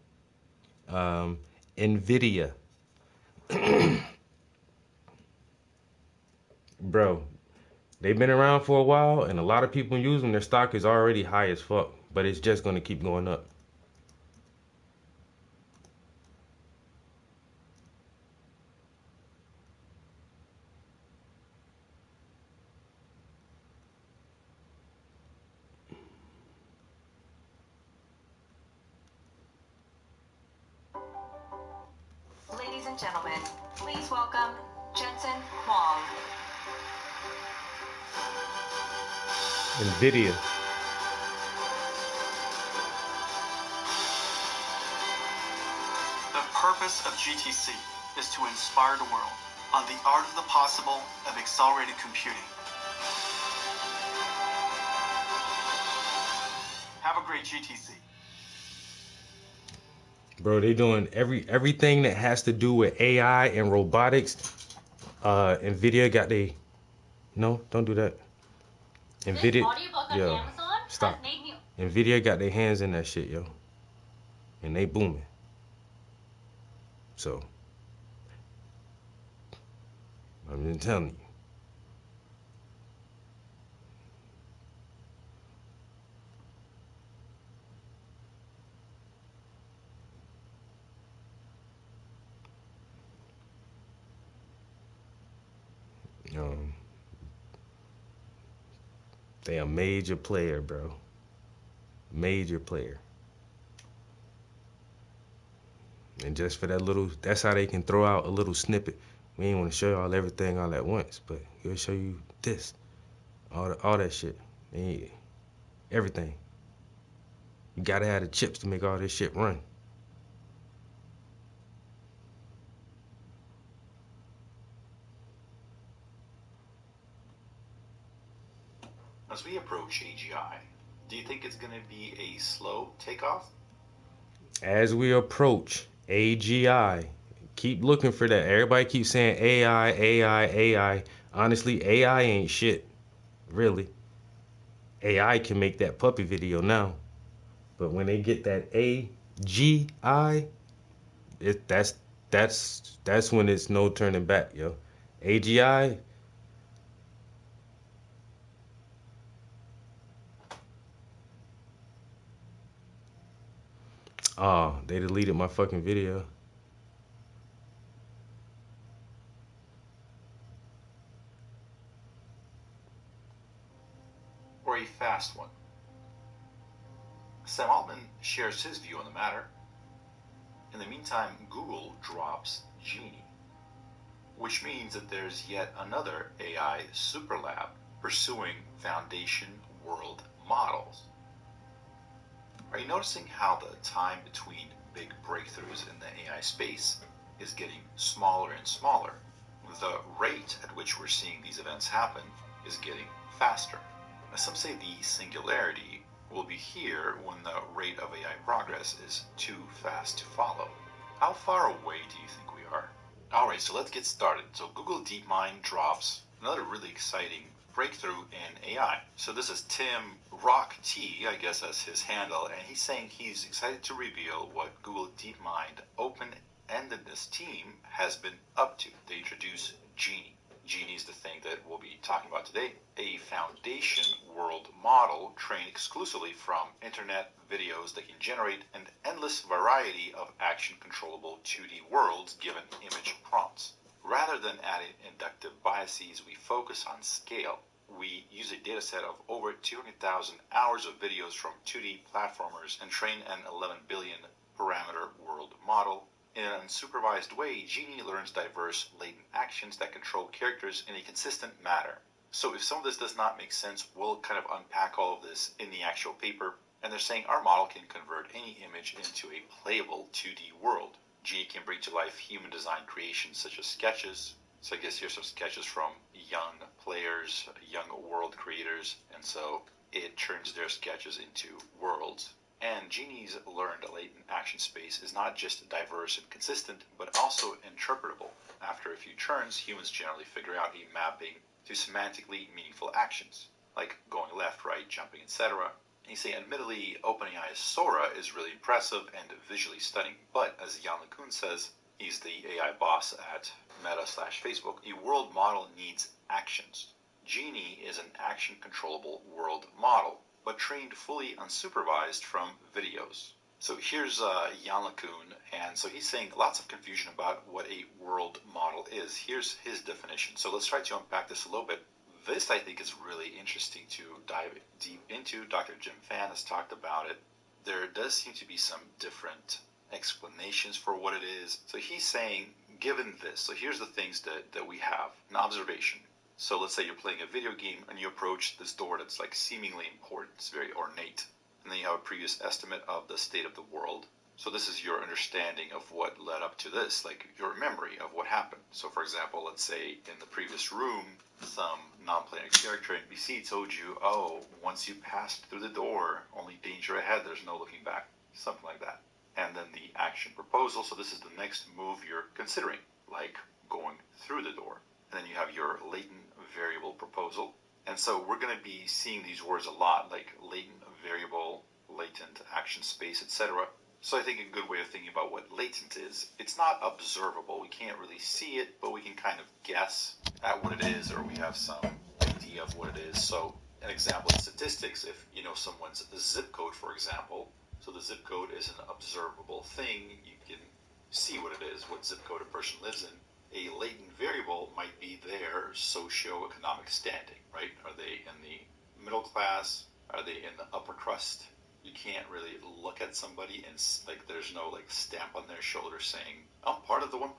Nvidia. Bro, they've been around for a while and a lot of people use them. Their stock is already high as fuck, but it's just going to keep going up. Ladies and gentlemen, please welcome Jensen Huang. Nvidia. The purpose of GTC is to inspire the world on the art of the possible of accelerated computing. Have a great GTC. Bro, they doing everything that has to do with AI and robotics. Nvidia got they. No, don't do that. Nvidia, yo, stop. Nvidia got their hands in that shit, yo, and they booming. So I'm just telling you, they a major player, bro. Major player. And just for that little, that's how they can throw out a little snippet. We ain't want to show y'all everything all at once, but we'll show you this, all that shit, everything. You gotta have the chips to make all this shit run. As we approach AGI, do you think it's going to be a slow takeoff? As we approach AGI, keep looking for that. Everybody keeps saying AI, AI, AI. Honestly, AI ain't shit, really. AI can make that puppy video now, but when they get that AGI, that's when it's no turning back, yo. AGI. Oh, they deleted my fucking video. Or a fast one? Sam Altman shares his view on the matter. In the meantime, Google drops Genie, which means that there's yet another AI superlab pursuing foundation world models. Are you noticing how the time between big breakthroughs in the AI space is getting smaller and smaller? The rate at which we're seeing these events happen is getting faster. Some say the singularity will be here when the rate of AI progress is too fast to follow. How far away do you think we are? Alright, so let's get started. So Google DeepMind drops another really exciting breakthrough in AI. So this is Tim Rock T, I guess that's his handle, and he's saying he's excited to reveal what Google DeepMind open-endedness team has been up to. They introduce Genie. Genie is the thing that we'll be talking about today, a foundation world model trained exclusively from internet videos that can generate an endless variety of action controllable 2D worlds given image prompts. Rather than adding inductive biases, we focus on scale. We use a dataset of over 200,000 hours of videos from 2D platformers and train an 11 billion parameter world model. In an unsupervised way, Genie learns diverse latent actions that control characters in a consistent manner. So if some of this does not make sense, we'll kind of unpack all of this in the actual paper. And they're saying our model can convert any image into a playable 2D world. Genie can bring to life human design creations such as sketches. So I guess here's some sketches from young players, young world creators, and so it turns their sketches into worlds. And Genie's learned latent action space is not just diverse and consistent, but also interpretable. After a few turns, humans generally figure out a mapping to semantically meaningful actions, like going left, right, jumping, etc. And you say, admittedly, OpenAI's Sora is really impressive and visually stunning, but as Jan LeCun says, he's the AI boss at Meta/Facebook, a world model needs actions. Genie is an action controllable world model, but trained fully unsupervised from videos. So here's Jan LeCun, and so he's saying lots of confusion about what a world model is. Here's his definition. So let's try to unpack this a little bit. This, I think, is really interesting to dive deep into. Dr. Jim Fan has talked about it. There does seem to be some different explanations for what it is. So he's saying, given this, so here's the things that we have. An observation. So let's say you're playing a video game and you approach this door that's like seemingly important. It's very ornate. And then you have a previous estimate of the state of the world. So this is your understanding of what led up to this, like your memory of what happened. So for example, let's say in the previous room, some non-player character NPC told you, oh, once you passed through the door, only danger ahead, there's no looking back. Something like that. And then the action proposal, so this is the next move you're considering, like going through the door. And then you have your latent variable proposal. And so we're going to be seeing these words a lot, like latent variable, latent action space, etc. So I think a good way of thinking about what latent is, it's not observable. We can't really see it, but we can kind of guess at what it is, or we have some idea of what it is. So an example in statistics, if you know someone's zip code, for example, so the zip code is an observable thing. You can see what it is, what zip code a person lives in. A latent variable might be their socioeconomic standing, right? Are they in the middle class? Are they in the upper crust? You can't really look at somebody and like there's no like stamp on their shoulder saying I'm part of the 1%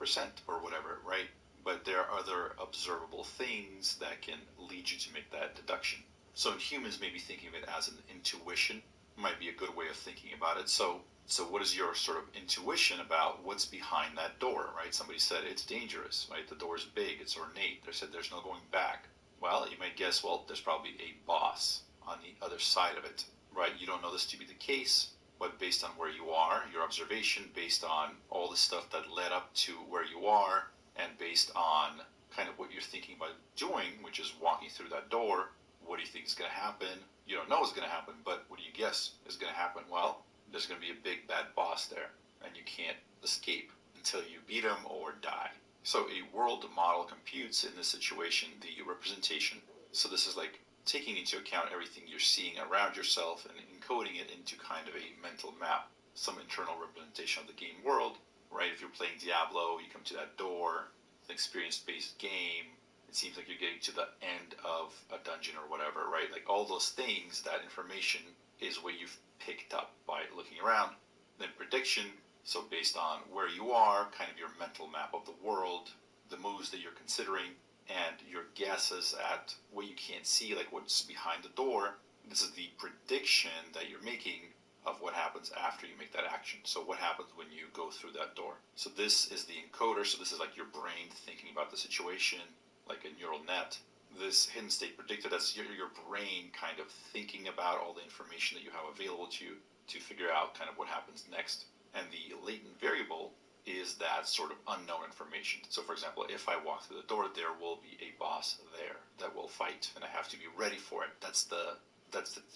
or whatever, right? But there are other observable things that can lead you to make that deduction. So in humans, maybe thinking of it as an intuition might be a good way of thinking about it. So what is your sort of intuition about what's behind that door, right? Somebody said it's dangerous, right? The door's big, it's ornate. They said there's no going back. Well, you might guess, well, there's probably a boss on the other side of it, right? You don't know this to be the case, but based on where you are, your observation, based on all the stuff that led up to where you are, and based on kind of what you're thinking about doing, which is walking through that door, what do you think is going to happen? You don't know what's going to happen, but what do you guess is going to happen? Well, there's going to be a big bad boss there, and you can't escape until you beat him or die. So a world model computes in this situation the representation. So this is like taking into account everything you're seeing around yourself and encoding it into kind of a mental map, some internal representation of the game world, right? If you're playing Diablo, you come to that door, it's an experience-based game. It seems like you're getting to the end of a dungeon or whatever, right? Like all those things, that information is what you've picked up by looking around. Then prediction, so based on where you are, kind of your mental map of the world, the moves that you're considering, and your guesses at what you can't see, like what's behind the door. This is the prediction that you're making of what happens after you make that action. So what happens when you go through that door? So this is the encoder. So this is like your brain thinking about the situation, like a neural net. This hidden state predictor, that's your brain kind of thinking about all the information that you have available to you to figure out kind of what happens next. And the latent variable is that sort of unknown information. So for example, if I walk through the door, there will be a boss there that will fight, and I have to be ready for it. That's the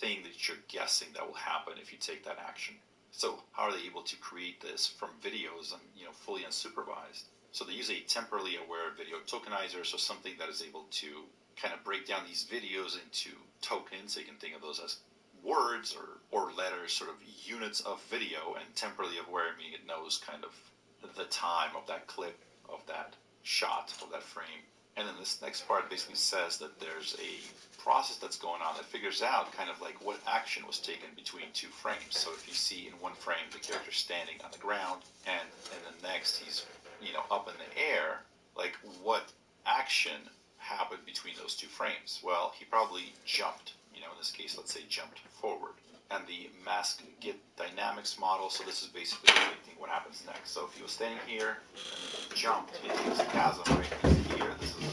thing that you're guessing that will happen if you take that action. So how are they able to create this from videos and fully unsupervised? So they use a temporally aware video tokenizer, so something that is able to kind of break down these videos into tokens. So you can think of those as words or letters, sort of units of video, and temporally aware meaning it knows kind of the time of that clip, of that shot, of that frame. And then this next part basically says that there's a process that's going on that figures out kind of like what action was taken between two frames. So if you see in one frame the character standing on the ground, and in the next he's up in the air, like what action happened between those two frames? Well, he probably jumped, in this case, let's say jumped forward. And the mask get dynamics model, so this is basically predicting what happens next. So if he was standing here and then he jumped into this chasm right here, this is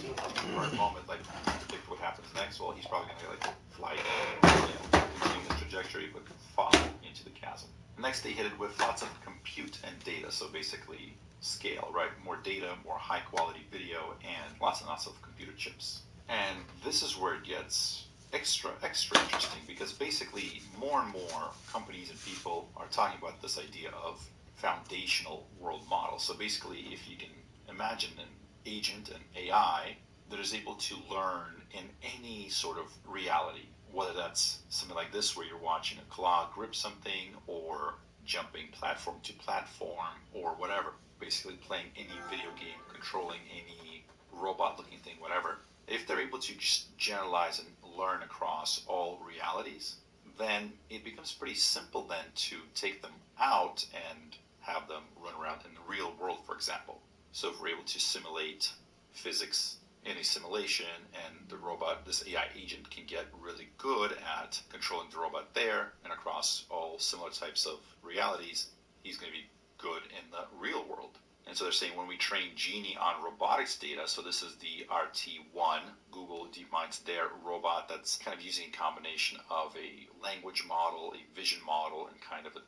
for a moment, like predict what happens next. Well, he's probably gonna like fly, continue the trajectory, but fall into the chasm. Next, they hit it with lots of compute and data, so basically scale, right? More data, more high quality video, and lots and lots of computer chips. And this is where it gets extra interesting, because basically more and more companies and people are talking about this idea of foundational world models. So basically, if you can imagine an agent, an AI, that is able to learn in any sort of reality, whether that's something like this where you're watching a claw grip something, or jumping platform to platform, or whatever, basically playing any video game, controlling any robot looking thing, whatever. If they're able to just generalize and learn across all realities, then it becomes pretty simple then to take them out and have them run around in the real world, for example. So if we're able to simulate physics in a simulation, and the robot, this AI agent, can get really good at controlling the robot there and across all similar types of realities, he's going to be good in the real world. And so they're saying when we train Genie on robotics data, so this is the RT1, Google DeepMind's their robot that's kind of using a combination of a language model, a vision model, and kind of an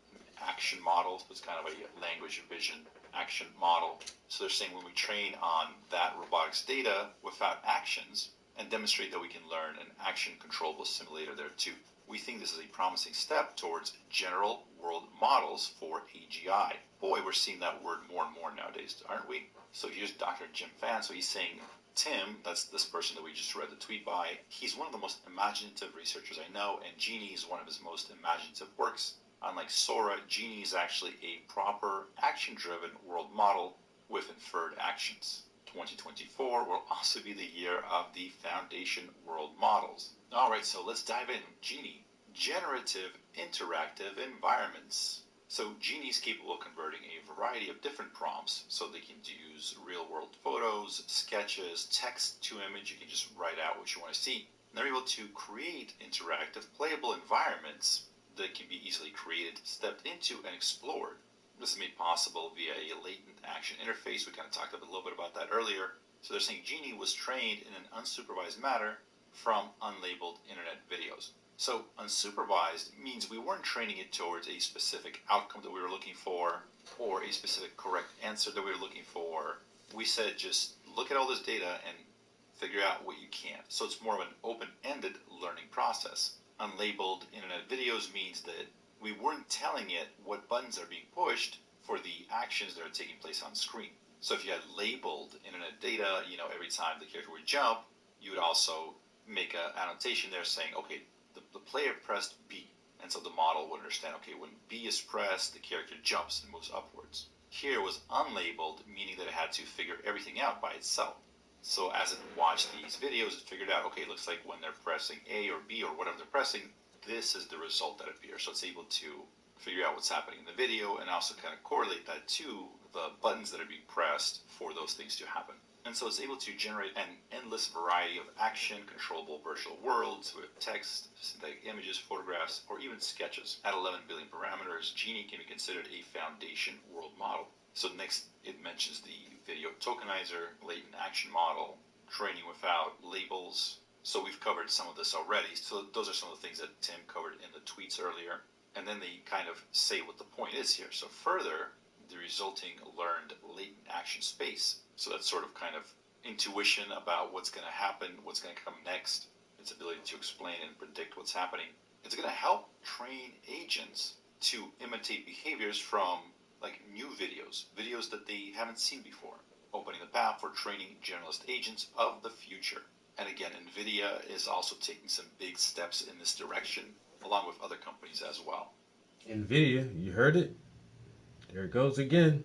action model. So it's kind of a language, vision, action model. So they're saying when we train on that robotics data without actions and demonstrate that we can learn an action controllable simulator there too. We think this is a promising step towards general world models for AGI. Boy, we're seeing that word more and more nowadays, aren't we? So here's Dr. Jim Fan. So he's saying, Tim, that's this person that we just read the tweet by, he's one of the most imaginative researchers I know, and Genie is one of his most imaginative works. Unlike Sora, Genie is actually a proper action-driven world model with inferred actions. 2024 will also be the year of the Foundation World Models. Alright, so let's dive in. Genie, generative interactive environments. So Genie is capable of converting a variety of different prompts, so they can use real-world photos, sketches, text to image. You can just write out what you want to see. And they're able to create interactive, playable environments that can be easily created, stepped into, and explored. This is made possible via a latent action interface. We kind of talked a little bit about that earlier. So they're saying Genie was trained in an unsupervised manner from unlabeled internet videos. So unsupervised means we weren't training it towards a specific outcome that we were looking for or a specific correct answer that we were looking for. We said just look at all this data and figure out what you can. So it's more of an open-ended learning process. Unlabeled internet videos means that we weren't telling it what buttons are being pushed for the actions that are taking place on screen. So if you had labeled internet data, every time the character would jump, you would also make an annotation there saying, okay, the player pressed B. And so the model would understand, okay, when B is pressed, the character jumps and moves upwards. Here was unlabeled, meaning that it had to figure everything out by itself. So as it watched these videos, it figured out, okay, it looks like when they're pressing A or B or whatever they're pressing, this is the result that appears. So it's able to figure out what's happening in the video and also kind of correlate that to the buttons that are being pressed for those things to happen. And so it's able to generate an endless variety of action, controllable virtual worlds with text, synthetic images, photographs, or even sketches. At 11 billion parameters, Genie can be considered a foundation world model. So next, it mentions the video tokenizer, latent action model, training without labels. So we've covered some of this already. So those are some of the things that Tim covered in the tweets earlier. And then they kind of say what the point is here. So further, the resulting learned latent action space. So that's sort of kind of intuition about what's going to happen, what's going to come next, its ability to explain and predict what's happening. It's going to help train agents to imitate behaviors from like new videos that they haven't seen before, opening the path for training generalist agents of the future. And again, NVIDIA is also taking some big steps in this direction, along with other companies as well. NVIDIA, you heard it? There it goes again.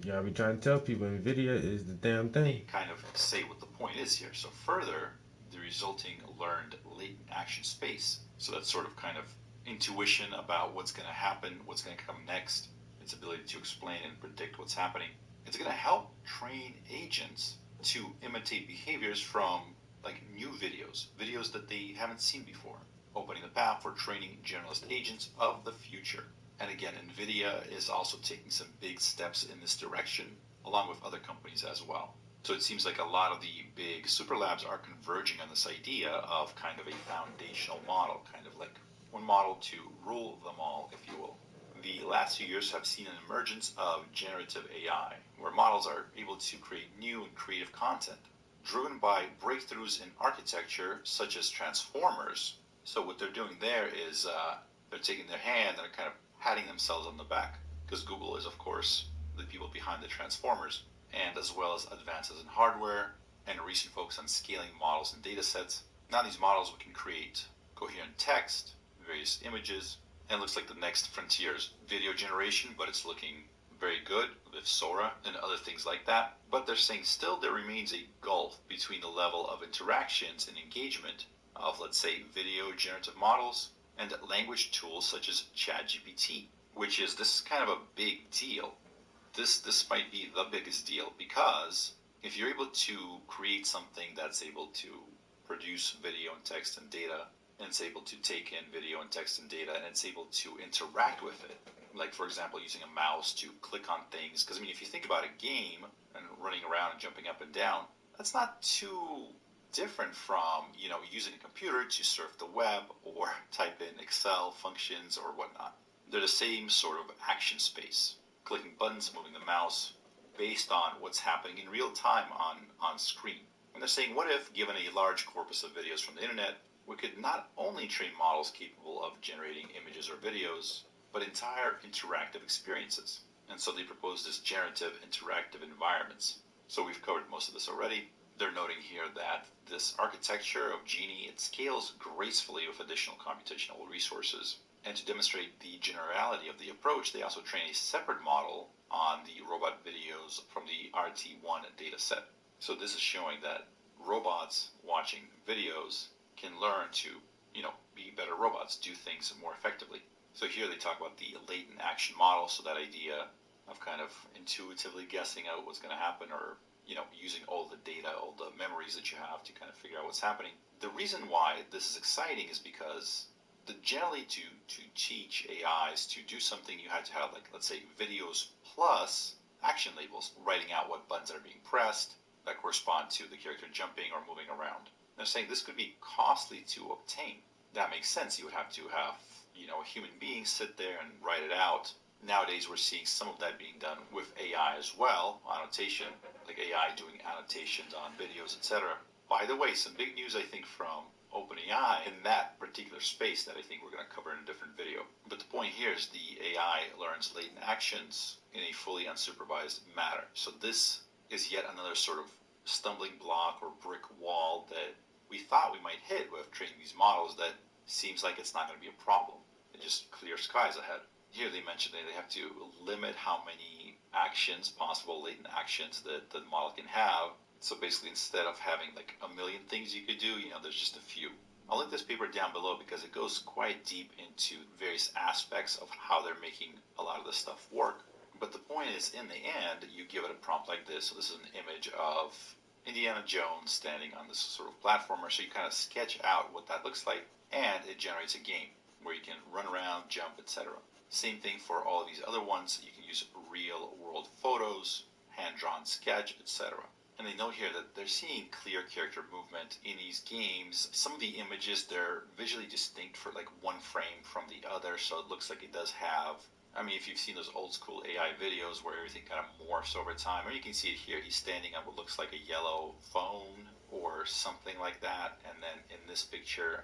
Y'all be trying to tell people NVIDIA is the damn thing. They kind of say what the point is here. So further, the resulting learned latent action space. So that's sort of kind of intuition about what's going to happen, what's going to come next, its ability to explain and predict what's happening. It's going to help train agents to imitate behaviors from like new videos that they haven't seen before, opening the path for training generalist agents of the future. And again, NVIDIA is also taking some big steps in this direction, along with other companies as well. So it seems like a lot of the big super labs are converging on this idea of kind of a foundational model, kind of like one model to rule them all, if you will. The last few years have seen an emergence of generative AI, where models are able to create new and creative content, driven by breakthroughs in architecture such as transformers. So what they're doing there is they're taking their hand and kind of patting themselves on the back, because Google is, of course, the people behind the transformers, and as well as advances in hardware and a recent focus on scaling models and data sets. Now these models we can create coherent text, various images, and it looks like the next frontier is video generation, but it's looking very good with Sora and other things like that. But they're saying still there remains a gulf between the level of interactions and engagement of, let's say, video generative models and language tools such as ChatGPT, this is kind of a big deal. This might be the biggest deal, because if you're able to create something that's able to produce video and text and data, and it's able to take in video and text and data, and it's able to interact with it, like for example using a mouse to click on things, because I mean if you think about a game and running around and jumping up and down, that's not too different from using a computer to surf the web or type in Excel functions or whatnot. They're the same sort of action space, clicking buttons, moving the mouse, based on what's happening in real time on screen. And they're saying, what if, given a large corpus of videos from the internet, we could not only train models capable of generating images or videos, but entire interactive experiences. And so they propose this generative interactive environments. So we've covered most of this already. They're noting here that this architecture of Genie, it scales gracefully with additional computational resources. And to demonstrate the generality of the approach, they also train a separate model on the robot videos from the RT1 dataset. So this is showing that robots watching videos can learn to, be better robots, do things more effectively. So here they talk about the latent action model, so that idea of kind of intuitively guessing out what's going to happen, or using all the data, all the memories that you have to kind of figure out what's happening. The reason why this is exciting is because generally to teach AIs to do something, you had to have, like, let's say, videos plus action labels, writing out what buttons are being pressed that correspond to the character jumping or moving around. They're saying this could be costly to obtain. That makes sense. You would have to have, a human being sit there and write it out. Nowadays, we're seeing some of that being done with AI as well, annotation, like AI doing annotations on videos, etc. By the way, some big news, I think, from OpenAI in that particular space that I think we're going to cover in a different video. But the point here is the AI learns latent actions in a fully unsupervised manner. So this is yet another sort of stumbling block or brick wall that we thought we might hit with training these models that seems like it's not going to be a problem. It just clear skies ahead. Here they mentioned that they have to limit how many actions, possible latent actions, that the model can have. So basically, instead of having like a million things you could do, there's just a few. I'll link this paper down below because it goes quite deep into various aspects of how they're making a lot of this stuff work. But the point is, in the end, you give it a prompt like this. So this is an image of Indiana Jones standing on this sort of platformer. So you kind of sketch out what that looks like, and it generates a game where you can run around, jump, etc. Same thing for all of these other ones. You can use real world photos, hand-drawn sketch, etc. And they note here that they're seeing clear character movement in these games. Some of the images, they're visually distinct for like one frame from the other, so it looks like it does have, if you've seen those old school AI videos where everything kind of morphs over time, or you can see it here, he's standing on what looks like a yellow phone or something like that, and then in this picture,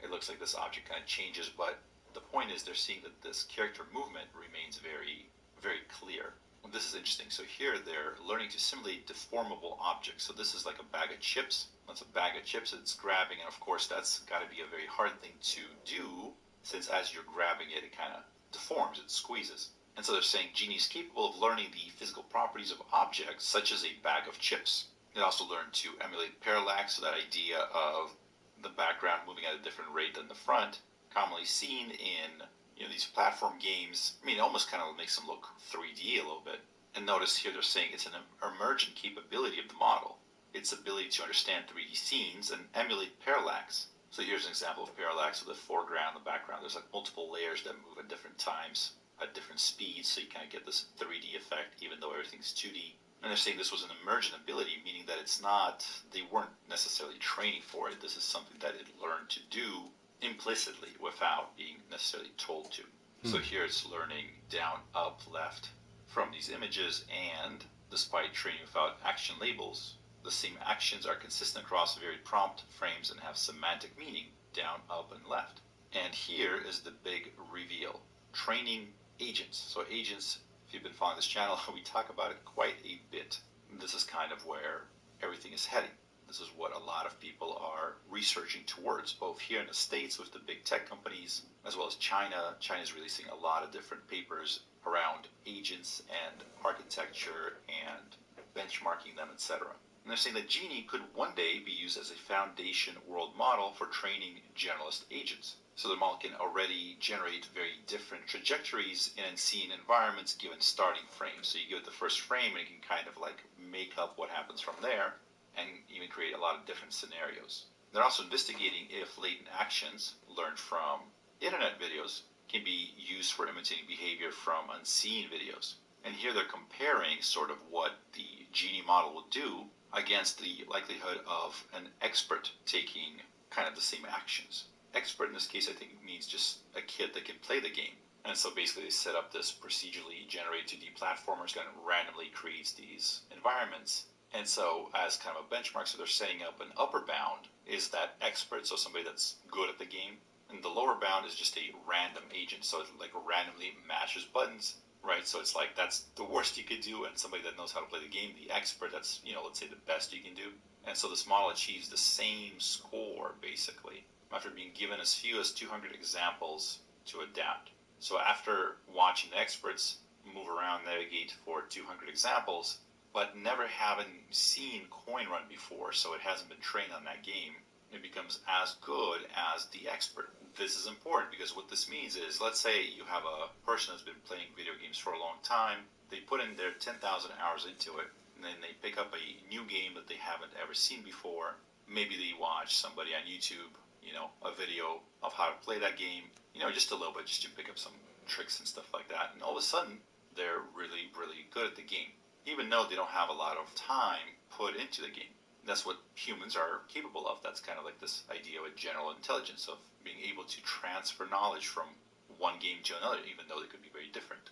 it looks like this object kind of changes, but the point is they're seeing that this character movement remains very, very clear. This is interesting. So here they're learning to simulate deformable objects. So this is like a bag of chips. That's a bag of chips it's grabbing, and of course that's got to be a very hard thing to do, since as you're grabbing it, it kind of deforms, it squeezes. And so they're saying Genie is capable of learning the physical properties of objects, such as a bag of chips. It also learned to emulate parallax, so that idea of the background moving at a different rate than the front, commonly seen in these platform games. It almost kind of makes them look 3D a little bit. And notice here they're saying it's an emergent capability of the model, its ability to understand 3D scenes and emulate parallax. So here's an example of parallax with the foreground, the background. There's like multiple layers that move at different times, at different speeds, so you kind of get this 3D effect, even though everything's 2D. And they're saying this was an emergent ability, meaning that it's not, they weren't necessarily training for it. This is something that it learned to do implicitly without being necessarily told to. So here it's learning down, up, left from these images, and despite training without action labels, the same actions are consistent across varied prompt frames and have semantic meaning, down, up, and left. And here is the big reveal. Training agents. So agents, if you've been following this channel, we talk about it quite a bit. This is kind of where everything is heading. This is what a lot of people are researching towards, both here in the States with the big tech companies, as well as China. China is releasing a lot of different papers around agents and architecture and benchmarking them, etc. And they're saying that Genie could one day be used as a foundation world model for training generalist agents. So the model can already generate very different trajectories in unseen environments given starting frames. So you give it the first frame and it can kind of like make up what happens from there, and even create a lot of different scenarios. They're also investigating if latent actions learned from internet videos can be used for imitating behavior from unseen videos. And here they're comparing sort of what the Genie model will do against the likelihood of an expert taking kind of the same actions. Expert in this case I think means just a kid that can play the game. And so basically they set up this procedurally generated 2D platformers that randomly creates these environments. And so as kind of a benchmark, so they're setting up an upper bound is that expert, so somebody that's good at the game. And the lower bound is just a random agent, so it like randomly mashes buttons, right? So it's like that's the worst you could do, and somebody that knows how to play the game, the expert, that's, let's say the best you can do. And so this model achieves the same score, basically, after being given as few as 200 examples to adapt. So after watching the experts move around, navigate for 200 examples, but never having seen Coin Run before, so it hasn't been trained on that game, it becomes as good as the expert. This is important because what this means is, let's say you have a person that's been playing video games for a long time, they put in their 10,000 hours into it, and then they pick up a new game that they haven't ever seen before. Maybe they watch somebody on YouTube, a video of how to play that game, just a little bit, just to pick up some tricks and stuff like that. And all of a sudden, they're really, really good at the game, even though they don't have a lot of time put into the game. That's what humans are capable of. That's kind of like this idea of general intelligence, of being able to transfer knowledge from one game to another, even though they could be very different.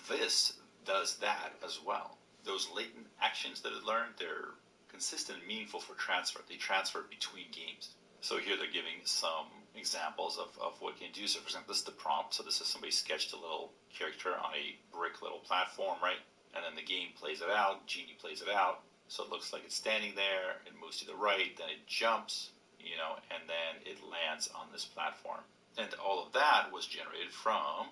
This does that as well. Those latent actions that it learned, they're consistent and meaningful for transfer. They transfer between games. So here they're giving some examples of what you can do. So for example, this is the prompt. So this is somebody sketched a little character on a brick little platform, right? And then the game plays it out, Genie plays it out. So it looks like it's standing there, it moves to the right, then it jumps, and then it lands on this platform. And all of that was generated from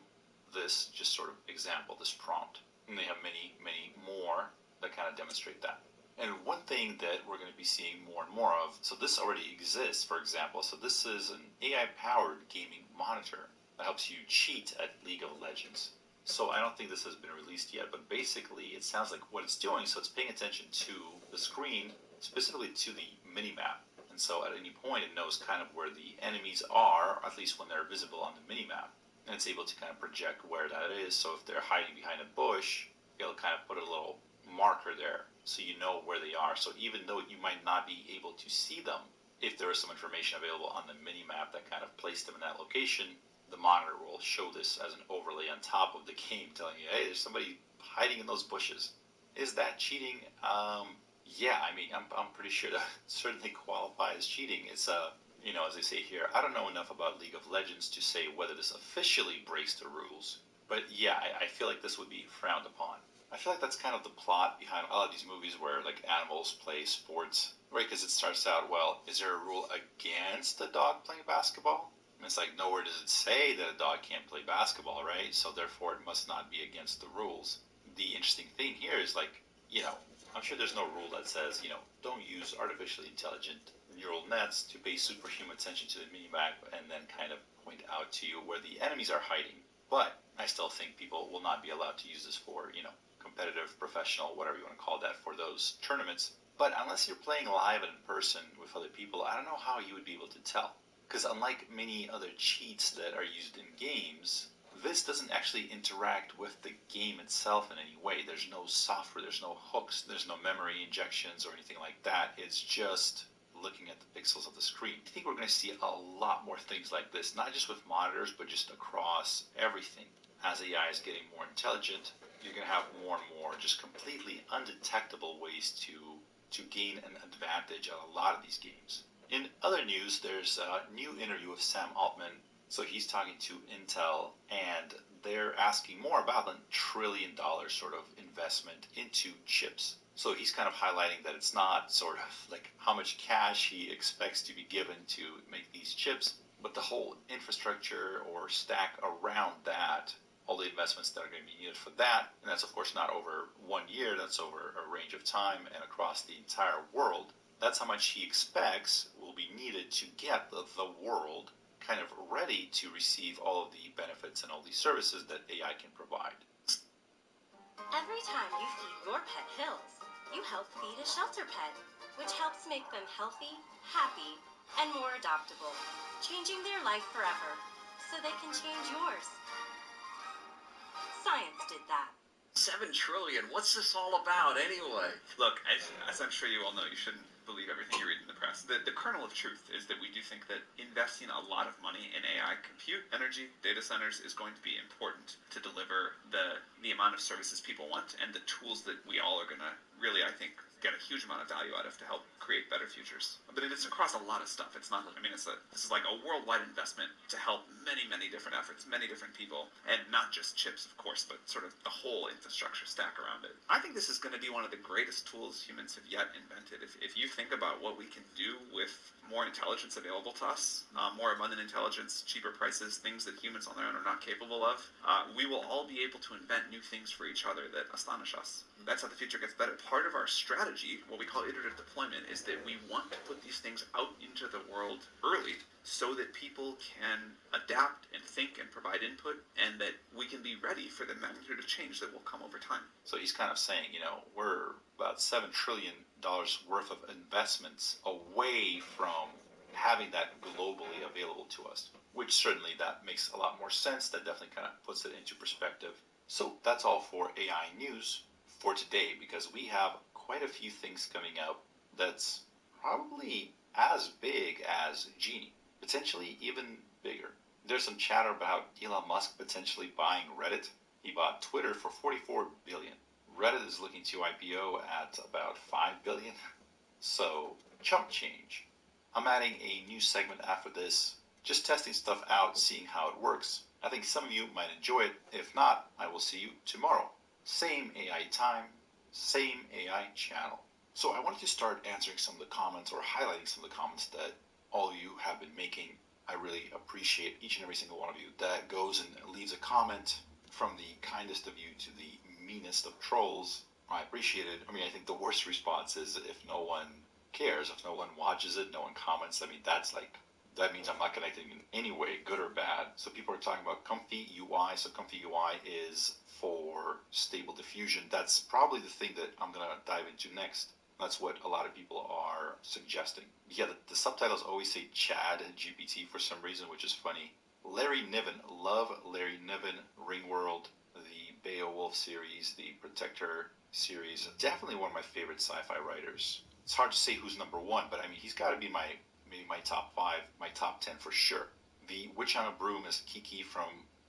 this just sort of example, this prompt. And they have many, many more that kind of demonstrate that. And one thing that we're going to be seeing more and more of, so this already exists, for example. So this is an AI-powered gaming monitor that helps you cheat at League of Legends. So I don't think this has been released yet, but basically it sounds like what it's doing, so it's paying attention to the screen, specifically to the minimap. And so at any point it knows kind of where the enemies are, at least when they're visible on the minimap. And it's able to kind of project where that is. So if they're hiding behind a bush, it'll kind of put a little marker there so you know where they are. So even though you might not be able to see them, if there is some information available on the minimap that kind of placed them in that location, the monitor will show this as an overlay on top of the game, telling you, hey, there's somebody hiding in those bushes. Is that cheating? Yeah, I mean, I'm pretty sure that certainly qualifies as cheating. It's as they say here, I don't know enough about League of Legends to say whether this officially breaks the rules. But yeah, I feel like this would be frowned upon. I feel like that's kind of the plot behind a lot of these movies where like animals play sports, right? Because it starts out, well, is there a rule against a dog playing basketball? And it's like nowhere does it say that a dog can't play basketball, right? So therefore it must not be against the rules. The interesting thing here is like, I'm sure there's no rule that says, don't use artificially intelligent neural nets to pay superhuman attention to the minimap and then kind of point out to you where the enemies are hiding. But I still think people will not be allowed to use this for, competitive, professional, whatever you want to call that, for those tournaments. But unless you're playing live and in person with other people, I don't know how you would be able to tell. Because unlike many other cheats that are used in games, this doesn't actually interact with the game itself in any way. There's no software, there's no hooks, there's no memory injections or anything like that. It's just looking at the pixels of the screen. I think we're going to see a lot more things like this, not just with monitors, but just across everything. As AI is getting more intelligent, you're going to have more and more just completely undetectable ways to gain an advantage on a lot of these games. In other news, there's a new interview with Sam Altman. So he's talking to Intel, and they're asking more about a $1 trillion sort of investment into chips. So he's kind of highlighting that it's not sort of like how much cash he expects to be given to make these chips, but the whole infrastructure or stack around that, all the investments that are going to be needed for that. And that's, of course, not over 1 year. That's over a range of time and across the entire world. That's how much he expects will be needed to get the world kind of ready to receive all of the benefits and all the services that AI can provide. Every time you feed your pet Hills, you help feed a shelter pet, which helps make them healthy, happy, and more adoptable, changing their life forever so they can change yours. Science did that. 7 trillion. What's this all about anyway? Look, as I'm sure you all know, you shouldn't believe everything you read in the press. The kernel of truth is that we do think that investing a lot of money in AI compute, energy, data centers is going to be important to deliver the amount of services people want and the tools that we all are going to really, I think, get a huge amount of value out of to help create better futures. But it's across a lot of stuff. It's not, I mean, this is like a worldwide investment to help many, many different efforts, many different people, and not just chips, of course, but sort of the whole infrastructure stack around it. I think this is going to be one of the greatest tools humans have yet invented. If you think about what we can do with more intelligence available to us, more abundant intelligence, cheaper prices, things that humans on their own are not capable of, we will all be able to invent new things for each other that astonish us. That's how the future gets better. Part of our strategy, what we call iterative deployment, is that we want to put these things out into the world early so that people can adapt and think and provide input, and that we can be ready for the magnitude of change that will come over time. So he's kind of saying, we're about $7 trillion worth of investments away from having that globally available to us, which certainly that makes a lot more sense. That definitely kind of puts it into perspective. So that's all for AI news for today, because we have quite a few things coming out that's probably as big as Genie, potentially even bigger. There's some chatter about Elon Musk potentially buying Reddit. He bought Twitter for $44 billion. Reddit is looking to IPO at about $5 billion. So, chump change. I'm adding a new segment after this, just testing stuff out, seeing how it works. I think some of you might enjoy it. If not, I will see you tomorrow. Same AI time, same AI channel. So I wanted to start answering some of the comments, or highlighting some of the comments that all of you have been making. I really appreciate each and every single one of you that goes and leaves a comment, from the kindest of you to the meanest of trolls. I appreciate it. I mean, I think the worst response is if no one cares, if no one watches it, no one comments. I mean, that means I'm not connecting in any way, good or bad. So people are talking about Comfy UI. So Comfy UI is for stable diffusion. That's probably the thing that I'm going to dive into next. That's what a lot of people are suggesting. Yeah, the subtitles always say Chad GPT for some reason, which is funny. Larry Niven, love Larry Niven, Ringworld, the Beowulf series, the Protector series. Definitely one of my favorite sci-fi writers. It's hard to say who's number one, but I mean, he's got to be maybe my top 5, my top 10 for sure. The Witch on a Broom is Kiki from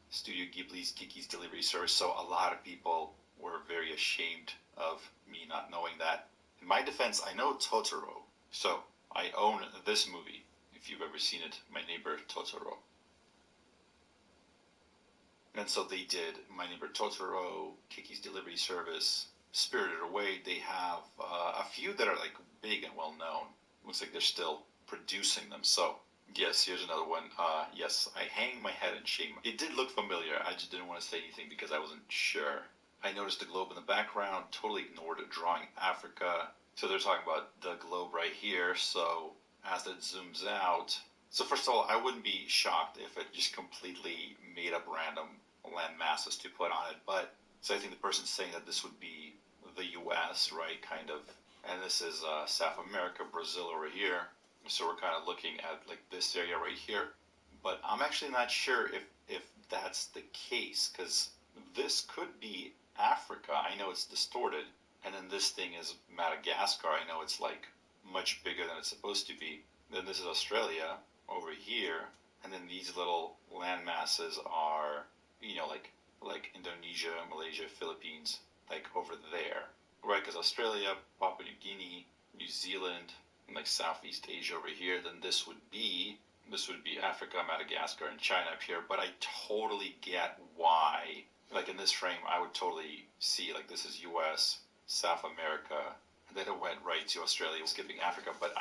Studio Ghibli's Kiki's Delivery Service, so a lot of people were very ashamed of me not knowing that. In my defense, I know Totoro, so I own this movie. If you've ever seen it, My Neighbor Totoro. And so they did My Neighbor Totoro, Kiki's Delivery Service, Spirited Away. They have a few that are like big and well known. Looks like they're still producing them. So yes, here's another one. Yes, I hang my head in shame. It did look familiar. I just didn't want to say anything because I wasn't sure. I noticed the globe in the background, totally ignored it, drawing Africa. So they're talking about the globe right here. So as it zooms out, so first of all, I wouldn't be shocked if it just completely made up random land masses to put on it. But so I think the person's saying that this would be the U.S., right, kind of. And this is South America, Brazil over here. So we're kind of looking at like this area right here. But I'm actually not sure if that's the case, because this could be Africa. I know it's distorted. And then this thing is Madagascar. I know it's like much bigger than it's supposed to be. Then this is Australia over here. And then these little land masses are, like Indonesia, Malaysia, Philippines, like over there. Right, because Australia, Papua New Guinea, New Zealand, and like Southeast Asia over here, then this would be Africa, Madagascar, and China up here. But I totally get why, like in this frame, I would totally see like this is US, South America, and then it went right to Australia, skipping Africa. But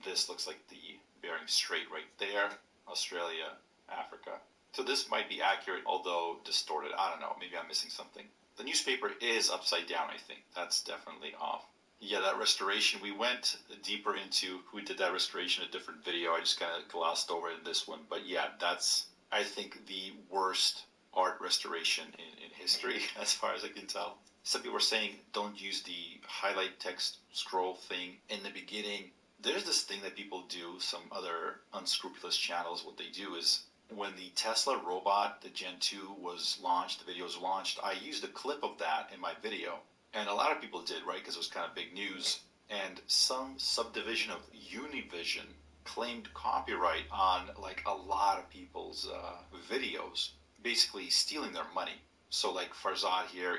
this looks like the Bering Strait right there, Australia, Africa. So this might be accurate, although distorted. I don't know, maybe I'm missing something. The newspaper is upside down, I think. That's definitely off. Yeah, that restoration, we went deeper into who did that restoration in a different video. I just kind of glossed over it in this one. But yeah, that's, I think, the worst art restoration in history, as far as I can tell. Some people are saying don't use the highlight text scroll thing in the beginning. There's this thing that people do, some other unscrupulous channels, what they do is, when the Tesla robot, the Gen 2 was launched, the video was launched, I used a clip of that in my video. And a lot of people did, right, because it was kind of big news. And some subdivision of Univision claimed copyright on like a lot of people's videos, basically stealing their money. So like Farzad here,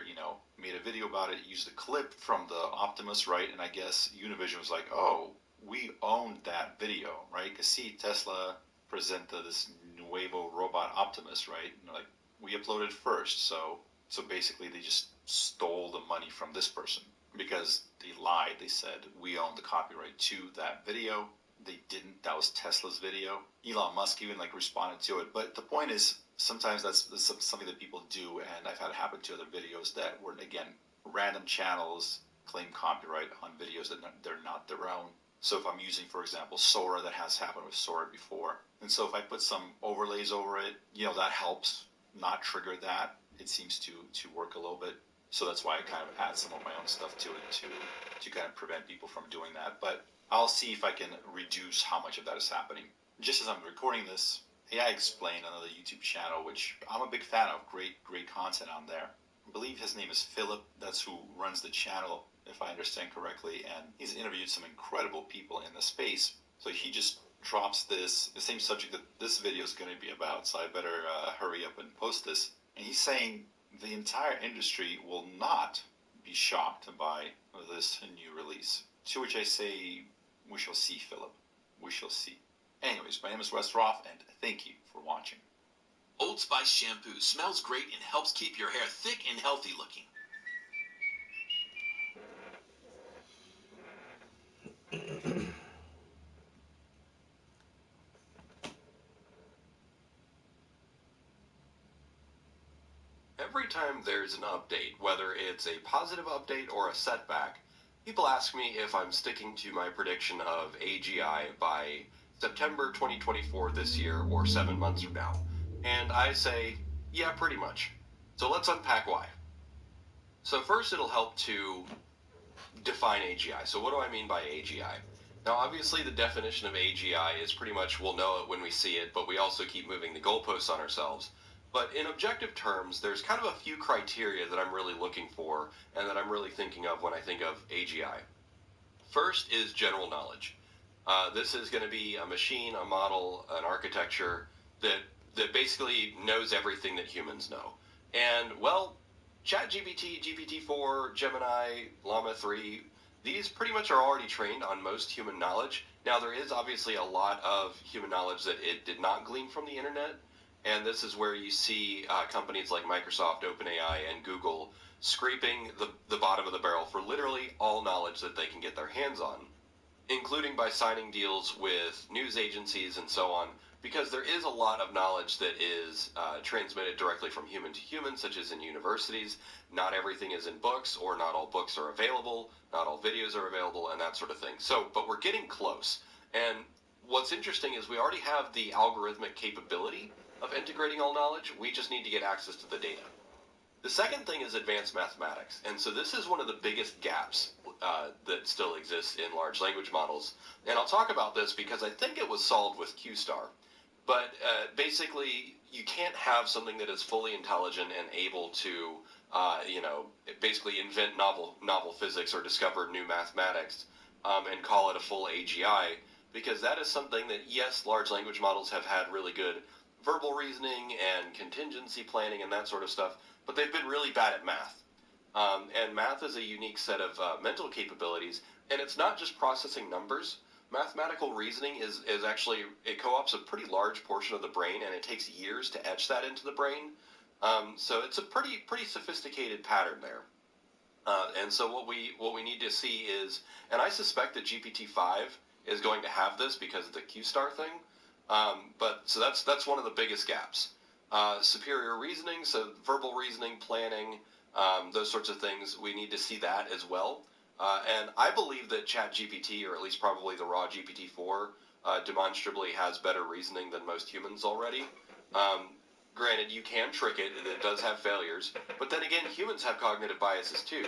made a video about it, used a clip from the Optimus, right? And I guess Univision was like, oh, we owned that video, right? Because see, Tesla presented this Nuevo robot Optimus, right? And like, we uploaded first, so basically they just stole the money from this person because they lied. They said we own the copyright to that video. They didn't. That was Tesla's video. Elon Musk even responded to it. But the point is, sometimes that's something that people do, and I've had it happen to other videos that were, again, random channels claim copyright on videos that they're not their own. So if I'm using, for example, Sora, that has happened with Sora before. And so if I put some overlays over it, that helps not trigger that. It seems to work a little bit. So that's why I kind of add some of my own stuff to it to kind of prevent people from doing that. But I'll see if I can reduce how much of that is happening. Just as I'm recording this, AI Explained, another YouTube channel, which I'm a big fan of. Great content on there. I believe his name is Philip. That's who runs the channel, if I understand correctly. And he's interviewed some incredible people in the space. So he just drops the same subject that this video is going to be about. So I better hurry up and post this. And he's saying the entire industry will not be shocked by this new release. To which I say, we shall see, Philip. We shall see. Anyways, my name is Wes Roth, and thank you for watching. Old Spice shampoo smells great and helps keep your hair thick and healthy looking. Every time there's an update, whether it's a positive update or a setback, people ask me if I'm sticking to my prediction of AGI by September 2024 this year or 7 months from now. And I say, yeah, pretty much. So let's unpack why. So first, it'll help to define AGI. So what do I mean by AGI? Now, obviously, the definition of AGI is pretty much we'll know it when we see it, but we also keep moving the goalposts on ourselves. But in objective terms, there's kind of a few criteria that I'm really looking for and that I'm really thinking of when I think of AGI. First is general knowledge. This is going to be a machine, a model, an architecture that basically knows everything that humans know. And, well, ChatGPT, GPT-4, Gemini, Llama 3, these pretty much are already trained on most human knowledge. Now, there is obviously a lot of human knowledge that it did not glean from the internet, and this is where you see companies like Microsoft, OpenAI, and Google scraping the bottom of the barrel for literally all knowledge that they can get their hands on, including by signing deals with news agencies and so on, because there is a lot of knowledge that is transmitted directly from human to human, such as in universities. Not everything is in books, or not all books are available, not all videos are available, and that sort of thing. So, but we're getting close. And what's interesting is we already have the algorithmic capability of integrating all knowledge. We just need to get access to the data. The second thing is advanced mathematics. And so this is one of the biggest gaps that still exists in large language models. And I'll talk about this because I think it was solved with QStar. But basically, you can't have something that is fully intelligent and able to, basically invent novel physics or discover new mathematics and call it a full AGI, because that is something that, yes, large language models have had really good verbal reasoning and contingency planning and that sort of stuff, but they've been really bad at math. And math is a unique set of mental capabilities, and it's not just processing numbers. Mathematical reasoning is actually, it co-ops a pretty large portion of the brain, and it takes years to etch that into the brain. So it's a pretty sophisticated pattern there. And so what we need to see is, and I suspect that GPT-5 is going to have this because of the QStar thing. But so that's one of the biggest gaps. Superior reasoning, so verbal reasoning, planning, those sorts of things, we need to see that as well. And I believe that ChatGPT, or at least probably the raw GPT-4, demonstrably has better reasoning than most humans already. Granted, you can trick it, and it does have failures, but then again, humans have cognitive biases too.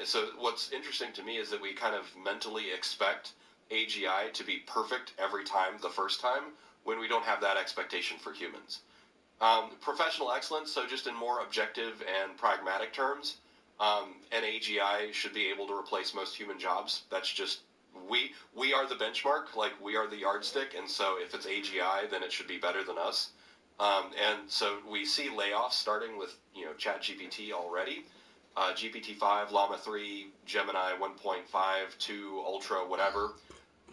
So what's interesting to me is that we kind of mentally expect AGI to be perfect every time the first time, when we don't have that expectation for humans. Professional excellence, so just in more objective and pragmatic terms, an AGI should be able to replace most human jobs. That's just, we are the benchmark, like we are the yardstick, and so if it's AGI, then it should be better than us. And so we see layoffs starting with ChatGPT already. GPT-5, Llama 3, Gemini 1.5, 2, Ultra, whatever.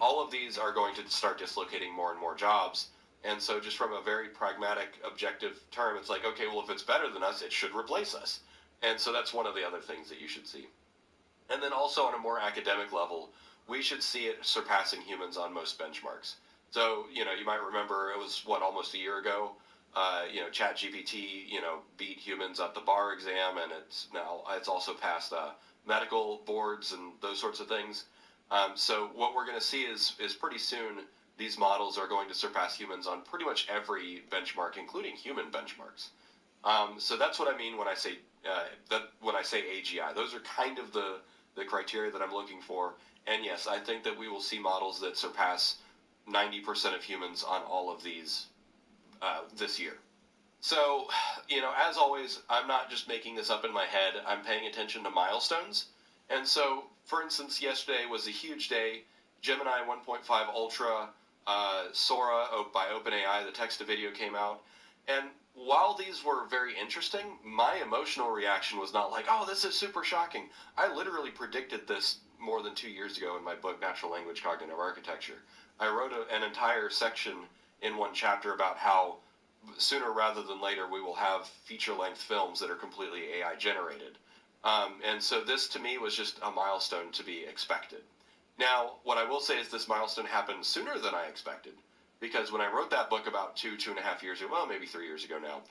All of these are going to start dislocating more and more jobs. And so just from a very pragmatic, objective term, it's like, okay, well, if it's better than us, it should replace us. And so that's one of the other things that you should see. And then also on a more academic level, we should see it surpassing humans on most benchmarks. So, you might remember it was, almost a year ago, ChatGPT, beat humans at the bar exam, and it's also passed medical boards and those sorts of things. So what we're going to see is pretty soon these models are going to surpass humans on pretty much every benchmark, including human benchmarks. So that's what I mean when I say AGI. Those are kind of the criteria that I'm looking for. And yes, I think that we will see models that surpass 90% of humans on all of these this year. So, as always, I'm not just making this up in my head. I'm paying attention to milestones. And so, for instance, yesterday was a huge day. Gemini 1.5 Ultra, Sora by OpenAI, the text-to-video came out. And while these were very interesting, my emotional reaction was not like, oh, this is super shocking. I literally predicted this more than 2 years ago in my book, Natural Language Cognitive Architecture. I wrote an entire section in one chapter about how sooner rather than later we will have feature-length films that are completely AI generated. And so this, to me, was just a milestone to be expected. Now, what I will say is this milestone happened sooner than I expected, because when I wrote that book about 2.5 years ago, well, maybe 3 years ago now,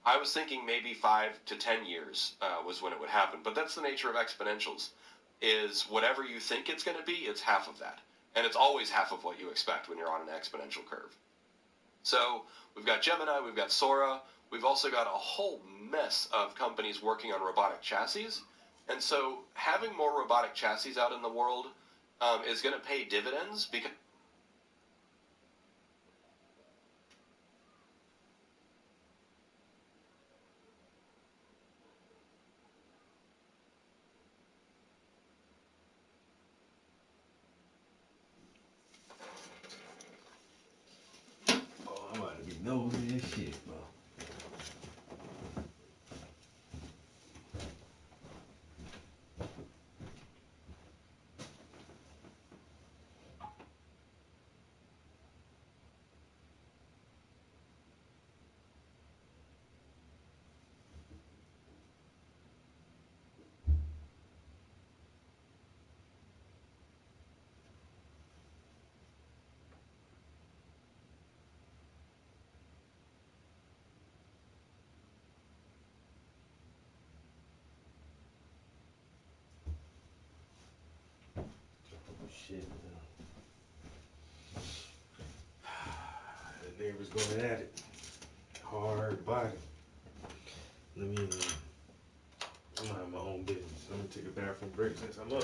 I was thinking maybe 5 to 10 years was when it would happen. But that's the nature of exponentials, is whatever you think it's going to be, it's half of that. And it's always half of what you expect when you're on an exponential curve. So we've got Gemini, we've got Sora, we've also got a whole mess of companies working on robotic chassis. And so having more robotic chassis out in the world is going to pay dividends because I'm about to be nosy as shit, bro. Shit, the neighbors going at it. Hard body. Let me, I'm gonna have my own business. I'm gonna take a bathroom break since I'm up.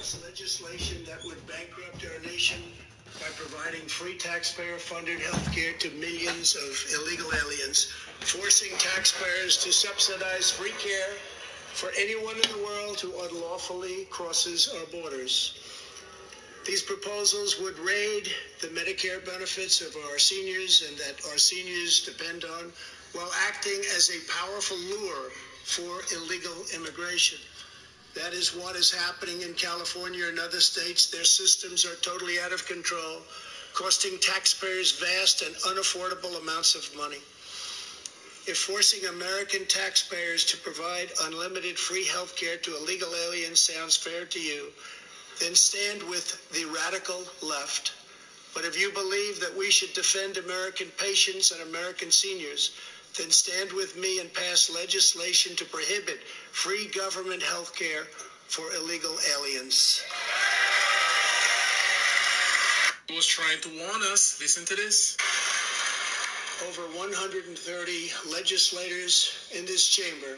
pass legislation that would bankrupt our nation by providing free taxpayer-funded health care to millions of illegal aliens, forcing taxpayers to subsidize free care for anyone in the world who unlawfully crosses our borders. These proposals would raid the Medicare benefits of our seniors and that our seniors depend on, while acting as a powerful lure for illegal immigration. That is what is happening in California and other states. Their systems are totally out of control, costing taxpayers vast and unaffordable amounts of money. If forcing American taxpayers to provide unlimited free health care to illegal aliens sounds fair to you, then stand with the radical left. But if you believe that we should defend American patients and American seniors, then stand with me and pass legislation to prohibit free government health care for illegal aliens. He was trying to warn us. Listen to this. Over 130 legislators in this chamber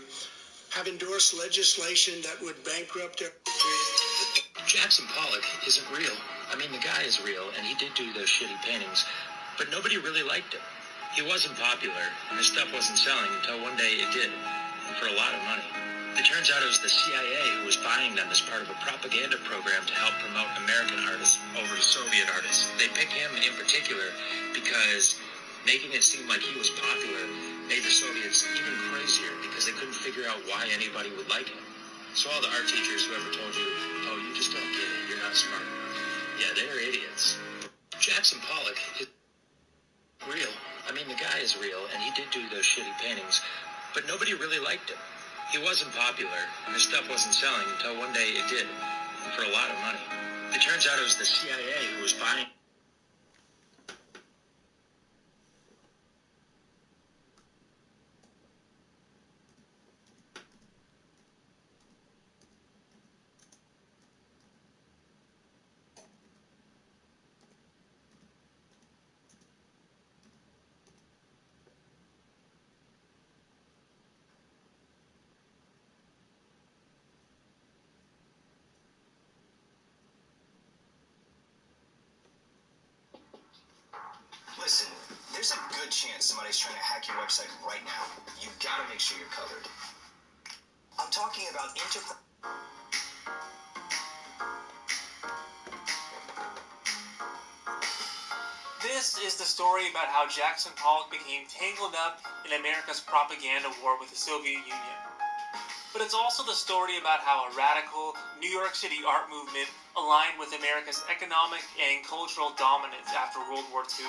have endorsed legislation that would bankrupt our country. Jackson Pollock isn't real. I mean, the guy is real, and he did do those shitty paintings, but nobody really liked him. He wasn't popular, and his stuff wasn't selling until one day it did, and for a lot of money. It turns out it was the CIA who was buying them as part of a propaganda program to help promote American artists over to Soviet artists. They picked him in particular because making it seem like he was popular made the Soviets even crazier because they couldn't figure out why anybody would like him. So all the art teachers who ever told you, oh, you just don't get it, you're not smart enough, yeah, they're idiots. Jackson Pollock is real. I mean, the guy is real, and he did do those shitty paintings, but nobody really liked him. He wasn't popular, and his stuff wasn't selling until one day it did, and for a lot of money. It turns out it was the CIA who was buying... Listen, there's a good chance somebody's trying to hack your website right now. You gotta make sure you're covered. I'm talking about This is the story about how Jackson Pollock became tangled up in America's propaganda war with the Soviet Union. But it's also the story about how a radical New York City art movement aligned with America's economic and cultural dominance after World War II.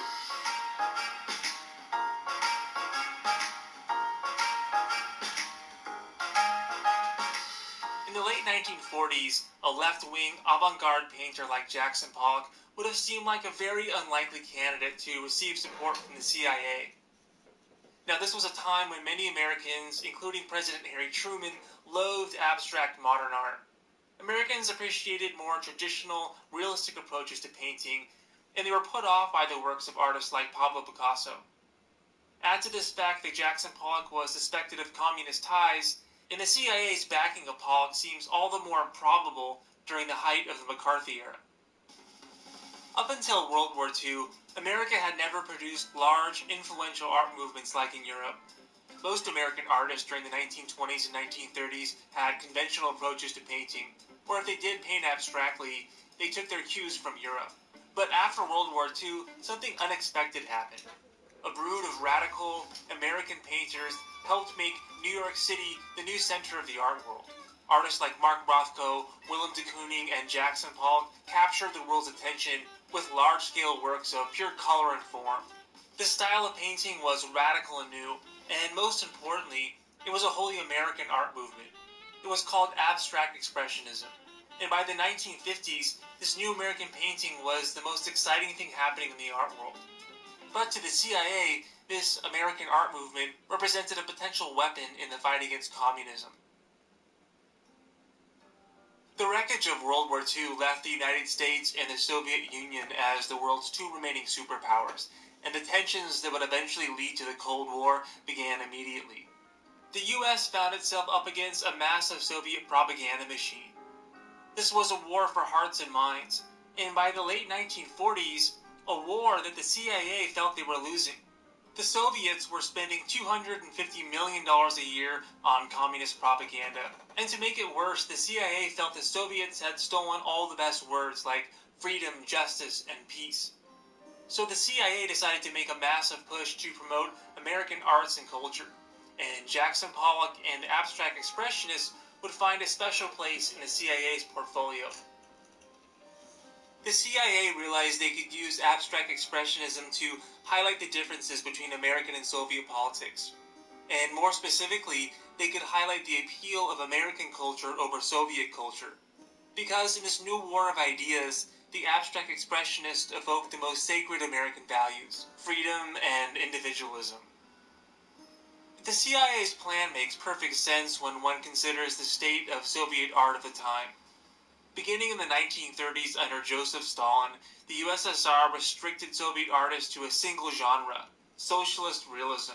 In the late 1940s, a left-wing avant-garde painter like Jackson Pollock would have seemed like a very unlikely candidate to receive support from the CIA. Now, this was a time when many Americans, including President Harry Truman, loathed abstract modern art. Americans appreciated more traditional, realistic approaches to painting, and they were put off by the works of artists like Pablo Picasso. Add to this fact that Jackson Pollock was suspected of communist ties, and the CIA's backing of Pollock seems all the more improbable during the height of the McCarthy era. Up until World War II, America had never produced large, influential art movements like in Europe. Most American artists during the 1920s and 1930s had conventional approaches to painting, or if they did paint abstractly, they took their cues from Europe. But after World War II, something unexpected happened. A brood of radical American painters helped make New York City the new center of the art world. Artists like Mark Rothko, Willem de Kooning, and Jackson Pollock captured the world's attention with large-scale works of pure color and form. This style of painting was radical and new, and most importantly, it was a wholly American art movement. It was called abstract expressionism. And by the 1950s, this new American painting was the most exciting thing happening in the art world. But to the CIA, this American art movement represented a potential weapon in the fight against communism. The wreckage of World War II left the United States and the Soviet Union as the world's two remaining superpowers, and the tensions that would eventually lead to the Cold War began immediately. The US found itself up against a massive Soviet propaganda machine. This was a war for hearts and minds, and by the late 1940s, a war that the CIA felt they were losing. The Soviets were spending $250 million a year on communist propaganda, and to make it worse, the CIA felt the Soviets had stolen all the best words like freedom, justice, and peace. So the CIA decided to make a massive push to promote American arts and culture, and Jackson Pollock and abstract expressionists would find a special place in the CIA's portfolio. The CIA realized they could use abstract expressionism to highlight the differences between American and Soviet politics. And more specifically, they could highlight the appeal of American culture over Soviet culture. Because in this new war of ideas, the abstract expressionists evoked the most sacred American values, freedom and individualism. The CIA's plan makes perfect sense when one considers the state of Soviet art of the time. Beginning in the 1930s under Joseph Stalin, the USSR restricted Soviet artists to a single genre, socialist realism.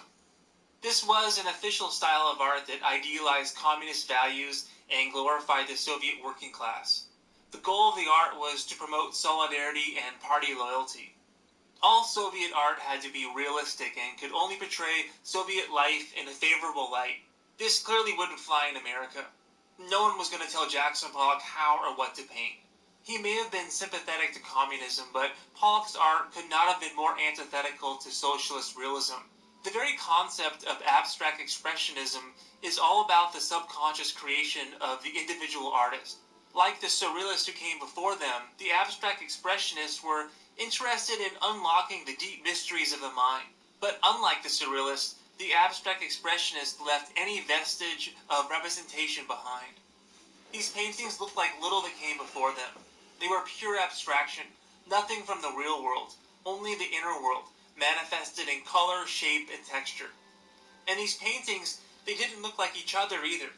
This was an official style of art that idealized communist values and glorified the Soviet working class. The goal of the art was to promote solidarity and party loyalty. All Soviet art had to be realistic and could only portray Soviet life in a favorable light. This clearly wouldn't fly in America. No one was going to tell Jackson Pollock how or what to paint. He may have been sympathetic to communism, but Pollock's art could not have been more antithetical to socialist realism. The very concept of abstract expressionism is all about the subconscious creation of the individual artist. Like the surrealists who came before them, the abstract expressionists were interested in unlocking the deep mysteries of the mind. But unlike the surrealists, the abstract expressionists left any vestige of representation behind. These paintings looked like little that came before them. They were pure abstraction, nothing from the real world, only the inner world, manifested in color, shape, and texture. And these paintings, they didn't look like each other either.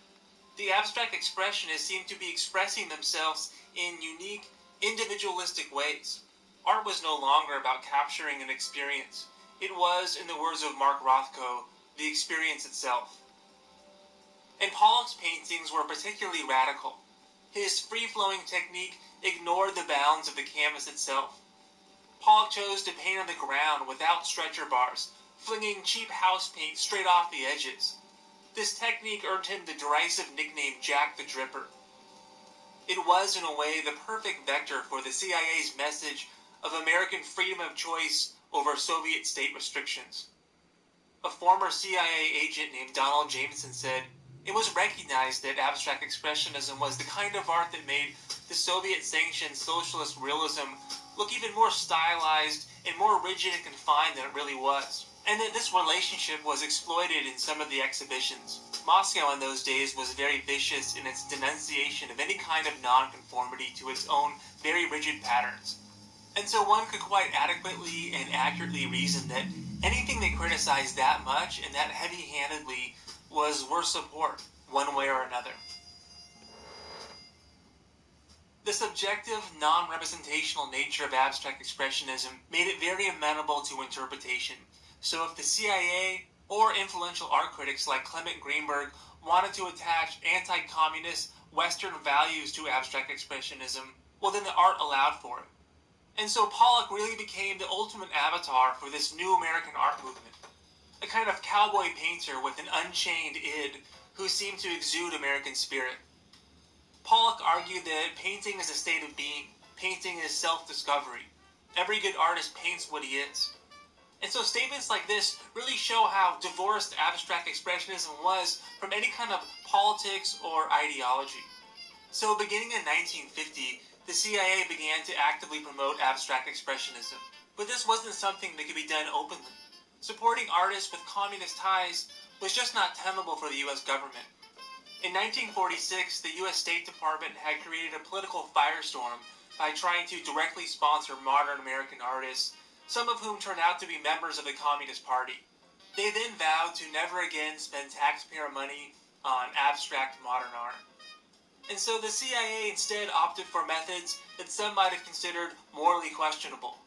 The abstract expressionists seemed to be expressing themselves in unique, individualistic ways. Art was no longer about capturing an experience. It was, in the words of Mark Rothko, the experience itself. And Pollock's paintings were particularly radical. His free-flowing technique ignored the bounds of the canvas itself. Pollock chose to paint on the ground without stretcher bars, flinging cheap house paint straight off the edges. This technique earned him the derisive nickname Jack the Dripper. It was, in a way, the perfect vector for the CIA's message of American freedom of choice over Soviet state restrictions. A former CIA agent named Donald Jameson said, "It was recognized that abstract expressionism was the kind of art that made the Soviet-sanctioned socialist realism look even more stylized and more rigid and confined than it really was, and that this relationship was exploited in some of the exhibitions. Moscow in those days was very vicious in its denunciation of any kind of nonconformity to its own very rigid patterns. And so one could quite adequately and accurately reason that anything they criticized that much and that heavy-handedly was worth support, one way or another." The subjective, non-representational nature of abstract expressionism made it very amenable to interpretation. So if the CIA or influential art critics like Clement Greenberg wanted to attach anti-communist Western values to abstract expressionism, well then the art allowed for it. And so Pollock really became the ultimate avatar for this new American art movement. A kind of cowboy painter with an unchained id who seemed to exude American spirit. Pollock argued that painting is a state of being. Painting is self-discovery. Every good artist paints what he is. And so statements like this really show how divorced abstract expressionism was from any kind of politics or ideology. So beginning in 1950, the CIA began to actively promote abstract expressionism. But this wasn't something that could be done openly. Supporting artists with communist ties was just not tenable for the U.S. government. In 1946, the U.S. State Department had created a political firestorm by trying to directly sponsor modern American artists, some of whom turned out to be members of the Communist Party. They then vowed to never again spend taxpayer money on abstract modern art. And so the CIA instead opted for methods that some might have considered morally questionable.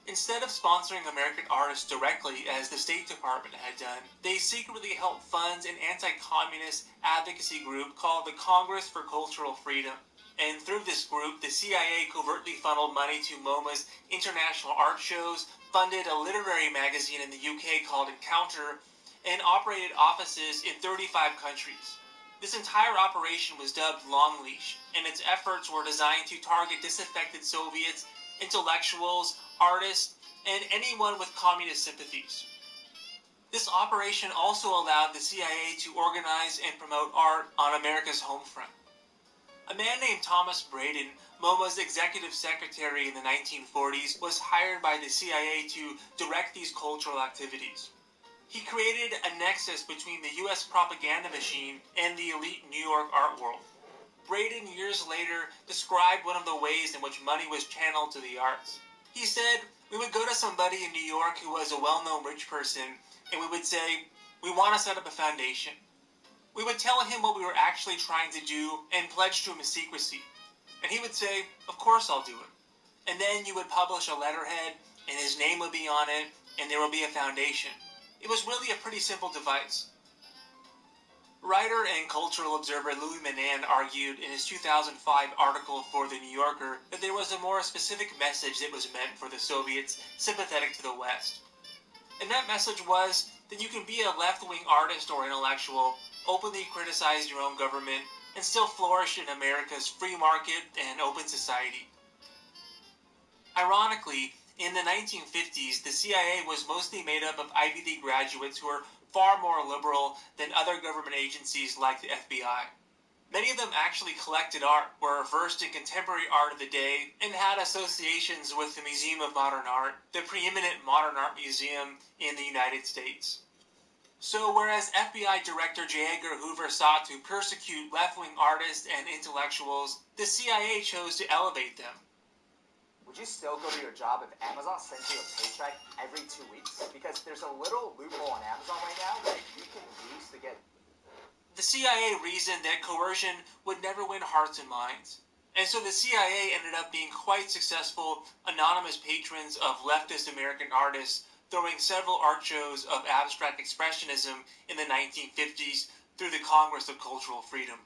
Instead of sponsoring American artists directly, as the State Department had done, they secretly helped fund an anti-communist advocacy group called the Congress for Cultural Freedom. and through this group, the CIA covertly funneled money to MoMA's international art shows, funded a literary magazine in the UK called Encounter, and operated offices in 35 countries. This entire operation was dubbed Long Leash, and its efforts were designed to target disaffected Soviets, intellectuals, artists, and anyone with communist sympathies. This operation also allowed the CIA to organize and promote art on America's home front. A man named Thomas Braden, MoMA's executive secretary in the 1940s, was hired by the CIA to direct these cultural activities. He created a nexus between the US propaganda machine and the elite New York art world. Braden, years later, described one of the ways in which money was channeled to the arts. He said, "We would go to somebody in New York who was a well-known rich person, and we would say, 'We want to set up a foundation.' We would tell him what we were actually trying to do and pledge to him secrecy. And he would say, 'Of course I'll do it.' And then you would publish a letterhead, and his name would be on it, and there would be a foundation. It was really a pretty simple device." Writer and cultural observer Louis Menand argued in his 2005 article for The New Yorker that there was a more specific message that was meant for the Soviets sympathetic to the West. And that message was that you can be a left-wing artist or intellectual, openly criticize your own government, and still flourish in America's free market and open society. Ironically, in the 1950s, the CIA was mostly made up of Ivy League graduates who were far more liberal than other government agencies like the FBI. Many of them actually collected art, were versed in contemporary art of the day, and had associations with the Museum of Modern Art, the preeminent modern art museum in the United States. So whereas FBI Director J. Edgar Hoover sought to persecute left-wing artists and intellectuals, the CIA chose to elevate them. Would you still go to your job if Amazon sent you a paycheck every 2 weeks? Because there's a little loophole on Amazon right now that you can use to get... The CIA reasoned that coercion would never win hearts and minds. And so the CIA ended up being quite successful anonymous patrons of leftist American artists, throwing several art shows of abstract expressionism in the 1950s through the Congress of Cultural Freedom.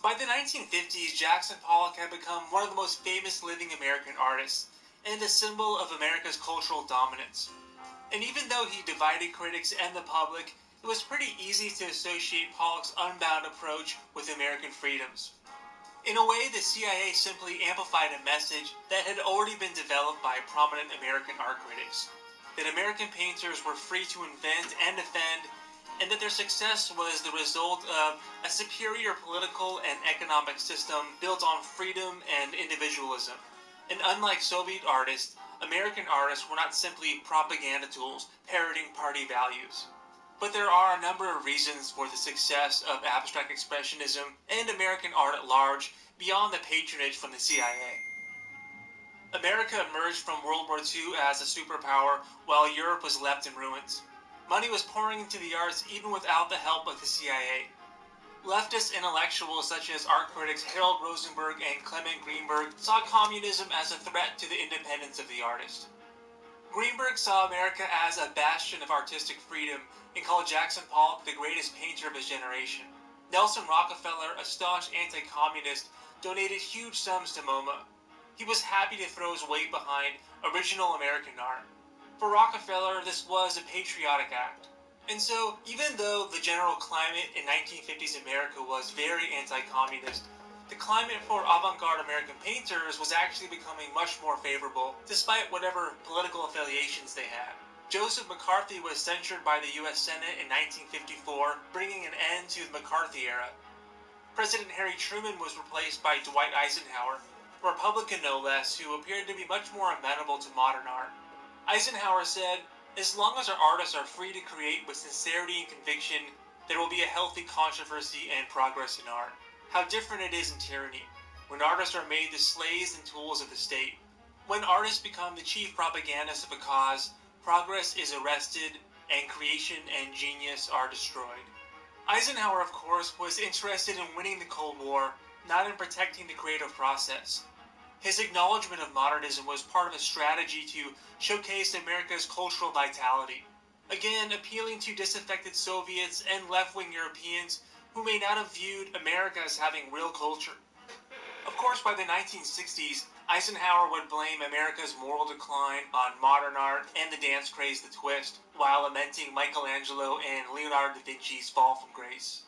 By the 1950s, Jackson Pollock had become one of the most famous living American artists, and a symbol of America's cultural dominance. And even though he divided critics and the public, it was pretty easy to associate Pollock's unbound approach with American freedoms. In a way, the CIA simply amplified a message that had already been developed by prominent American art critics, that American painters were free to invent and defend, and that their success was the result of a superior political and economic system built on freedom and individualism. And unlike Soviet artists, American artists were not simply propaganda tools parroting party values. But there are a number of reasons for the success of abstract expressionism and American art at large beyond the patronage from the CIA. America emerged from World War II as a superpower while Europe was left in ruins. Money was pouring into the arts even without the help of the CIA. Leftist intellectuals such as art critics Harold Rosenberg and Clement Greenberg saw communism as a threat to the independence of the artist. Greenberg saw America as a bastion of artistic freedom and called Jackson Pollock the greatest painter of his generation. Nelson Rockefeller, a staunch anti-communist, donated huge sums to MoMA. He was happy to throw his weight behind original American art. For Rockefeller, this was a patriotic act. And so, even though the general climate in 1950s America was very anti-communist, the climate for avant-garde American painters was actually becoming much more favorable, despite whatever political affiliations they had. Joseph McCarthy was censured by the U.S. Senate in 1954, bringing an end to the McCarthy era. President Harry Truman was replaced by Dwight Eisenhower, a Republican no less, who appeared to be much more amenable to modern art. Eisenhower said, "As long as our artists are free to create with sincerity and conviction, there will be a healthy controversy and progress in art. How different it is in tyranny, when artists are made the slaves and tools of the state. When artists become the chief propagandists of a cause, progress is arrested, and creation and genius are destroyed." Eisenhower, of course, was interested in winning the Cold War, not in protecting the creative process. His acknowledgement of modernism was part of a strategy to showcase America's cultural vitality, again appealing to disaffected Soviets and left-wing Europeans who may not have viewed America as having real culture. Of course, by the 1960s, Eisenhower would blame America's moral decline on modern art and the dance craze The Twist, while lamenting Michelangelo and Leonardo da Vinci's fall from grace.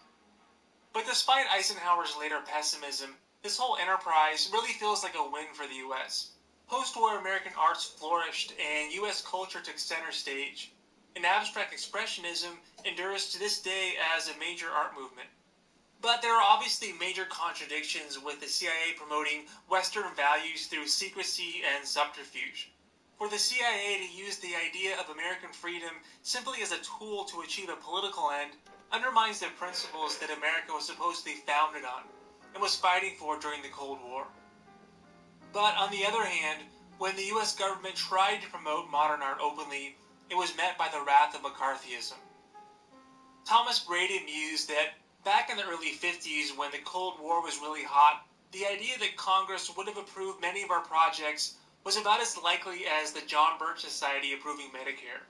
But despite Eisenhower's later pessimism, this whole enterprise really feels like a win for the U.S. Post-war American arts flourished and U.S. culture took center stage, and abstract expressionism endures to this day as a major art movement. But there are obviously major contradictions with the CIA promoting Western values through secrecy and subterfuge. For the CIA to use the idea of American freedom simply as a tool to achieve a political end undermines the principles that America was supposedly founded on and was fighting for during the Cold War. But on the other hand, when the US government tried to promote modern art openly, it was met by the wrath of McCarthyism. Thomas Braden mused that back in the early 50s, when the Cold War was really hot, the idea that Congress would have approved many of our projects was about as likely as the John Birch Society approving Medicare.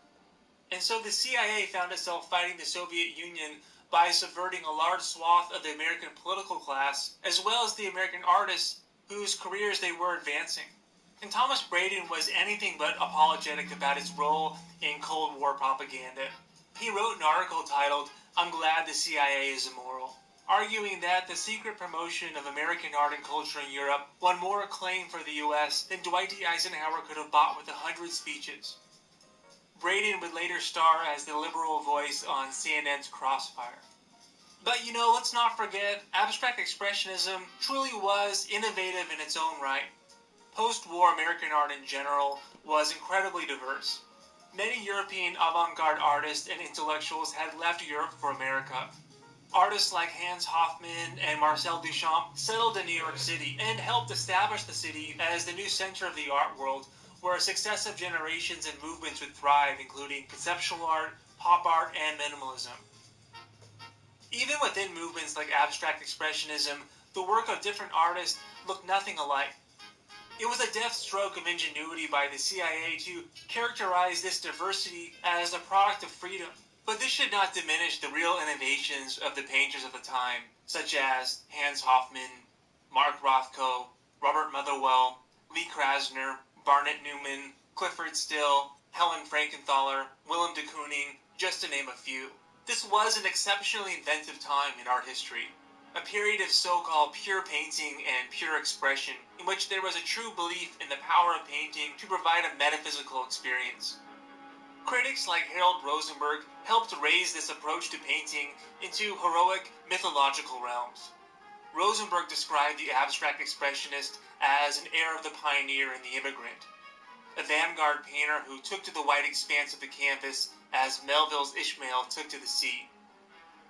And so the CIA found itself fighting the Soviet Union by subverting a large swath of the American political class, as well as the American artists whose careers they were advancing. And Thomas Braden was anything but apologetic about its role in Cold War propaganda. He wrote an article titled, "I'm Glad the CIA is Immoral," arguing that the secret promotion of American art and culture in Europe won more acclaim for the US than Dwight D. Eisenhower could have bought with 100 speeches. Braden would later star as the liberal voice on CNN's Crossfire. But let's not forget, abstract expressionism truly was innovative in its own right. Post-war American art in general was incredibly diverse. Many European avant-garde artists and intellectuals had left Europe for America. Artists like Hans Hofmann and Marcel Duchamp settled in New York City and helped establish the city as the new center of the art world, where successive generations and movements would thrive, including conceptual art, pop art, and minimalism. Even within movements like abstract expressionism, the work of different artists looked nothing alike. It was a deft stroke of ingenuity by the CIA to characterize this diversity as a product of freedom. But this should not diminish the real innovations of the painters of the time, such as Hans Hofmann, Mark Rothko, Robert Motherwell, Lee Krasner, Barnett Newman, Clifford Still, Helen Frankenthaler, Willem de Kooning, just to name a few. This was an exceptionally inventive time in art history, a period of so-called pure painting and pure expression, in which there was a true belief in the power of painting to provide a metaphysical experience. Critics like Harold Rosenberg helped raise this approach to painting into heroic, mythological realms. Rosenberg described the abstract expressionist as an heir of the pioneer and the immigrant, a vanguard painter who took to the white expanse of the canvas as Melville's Ishmael took to the sea.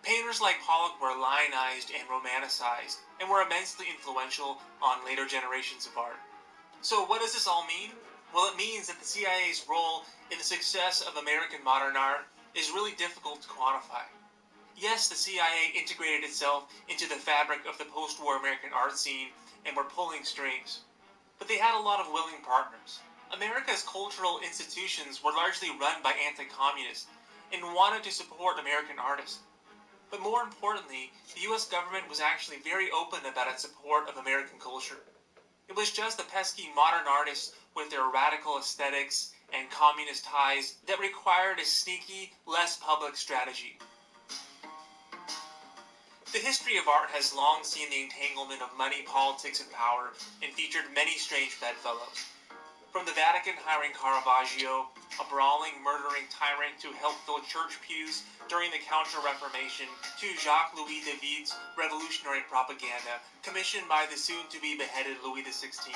Painters like Pollock were lionized and romanticized, and were immensely influential on later generations of art. So what does this all mean? Well, it means that the CIA's role in the success of American modern art is really difficult to quantify. Yes, the CIA integrated itself into the fabric of the post-war American art scene and were pulling strings, but they had a lot of willing partners. America's cultural institutions were largely run by anti-communists and wanted to support American artists. But more importantly, the US government was actually very open about its support of American culture. It was just the pesky modern artists with their radical aesthetics and communist ties that required a sneaky, less public strategy. The history of art has long seen the entanglement of money, politics, and power, and featured many strange bedfellows. From the Vatican hiring Caravaggio, a brawling, murdering tyrant to help fill church pews during the Counter-Reformation, to Jacques-Louis David's revolutionary propaganda, commissioned by the soon-to-be beheaded Louis XVI.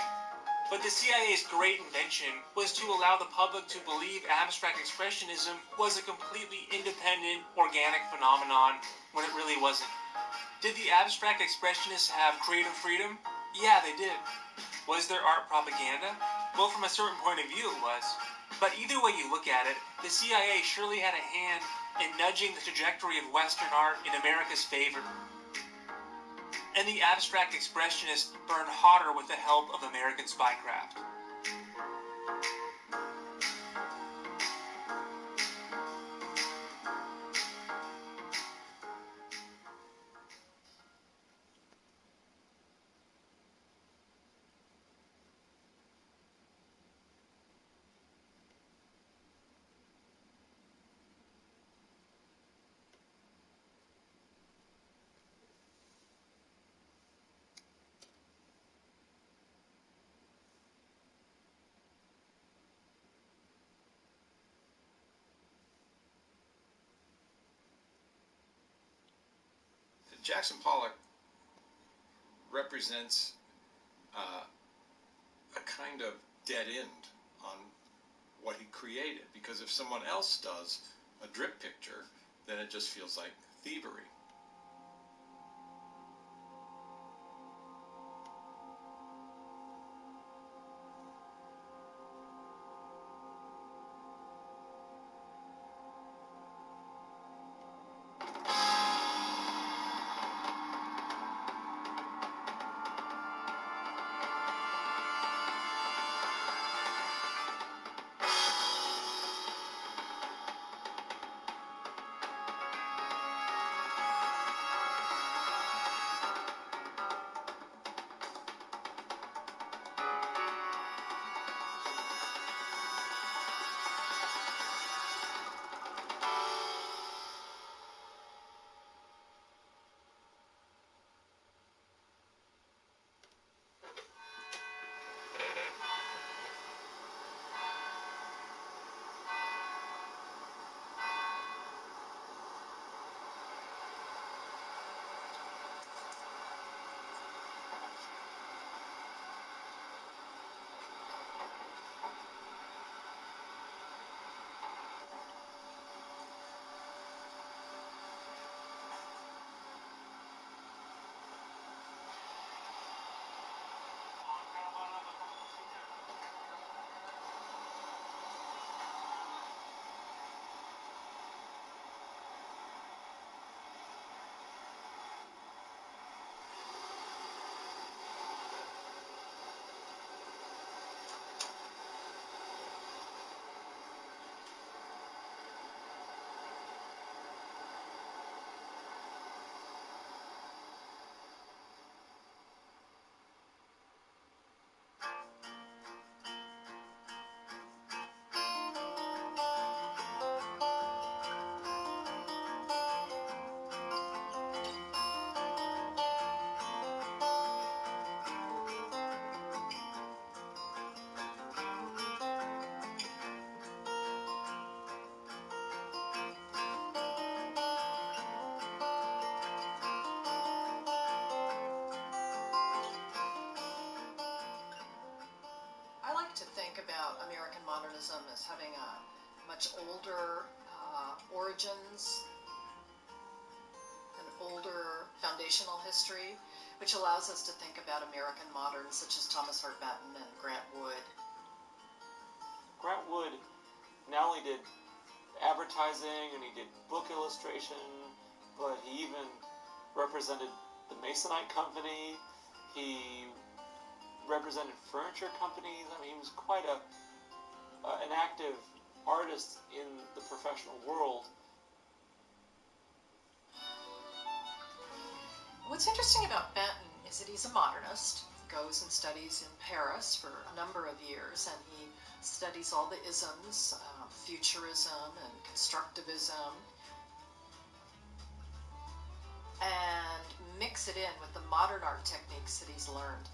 But the CIA's great invention was to allow the public to believe abstract expressionism was a completely independent, organic phenomenon, when it really wasn't. Did the abstract expressionists have creative freedom? Yeah, they did. Was there art propaganda? Well, from a certain point of view it was. But either way you look at it, the CIA surely had a hand in nudging the trajectory of Western art in America's favor. And the abstract expressionists burned hotter with the help of American spycraft. Jackson Pollock represents a kind of dead end on what he created, because if someone else does a drip picture, then it just feels like thievery. I like to think about American modernism as having a much older origins, an older foundational history, which allows us to think about American moderns such as Thomas Hart Benton and Grant Wood. Grant Wood not only did advertising and he did book illustration, but he even represented the Masonite Company. He represented furniture companies. I mean, he was quite an active artist in the professional world. What's interesting about Benton is that he's a modernist, goes and studies in Paris for a number of years, and he studies all the isms, futurism and constructivism, and mix it in with the modern art techniques that he's learned,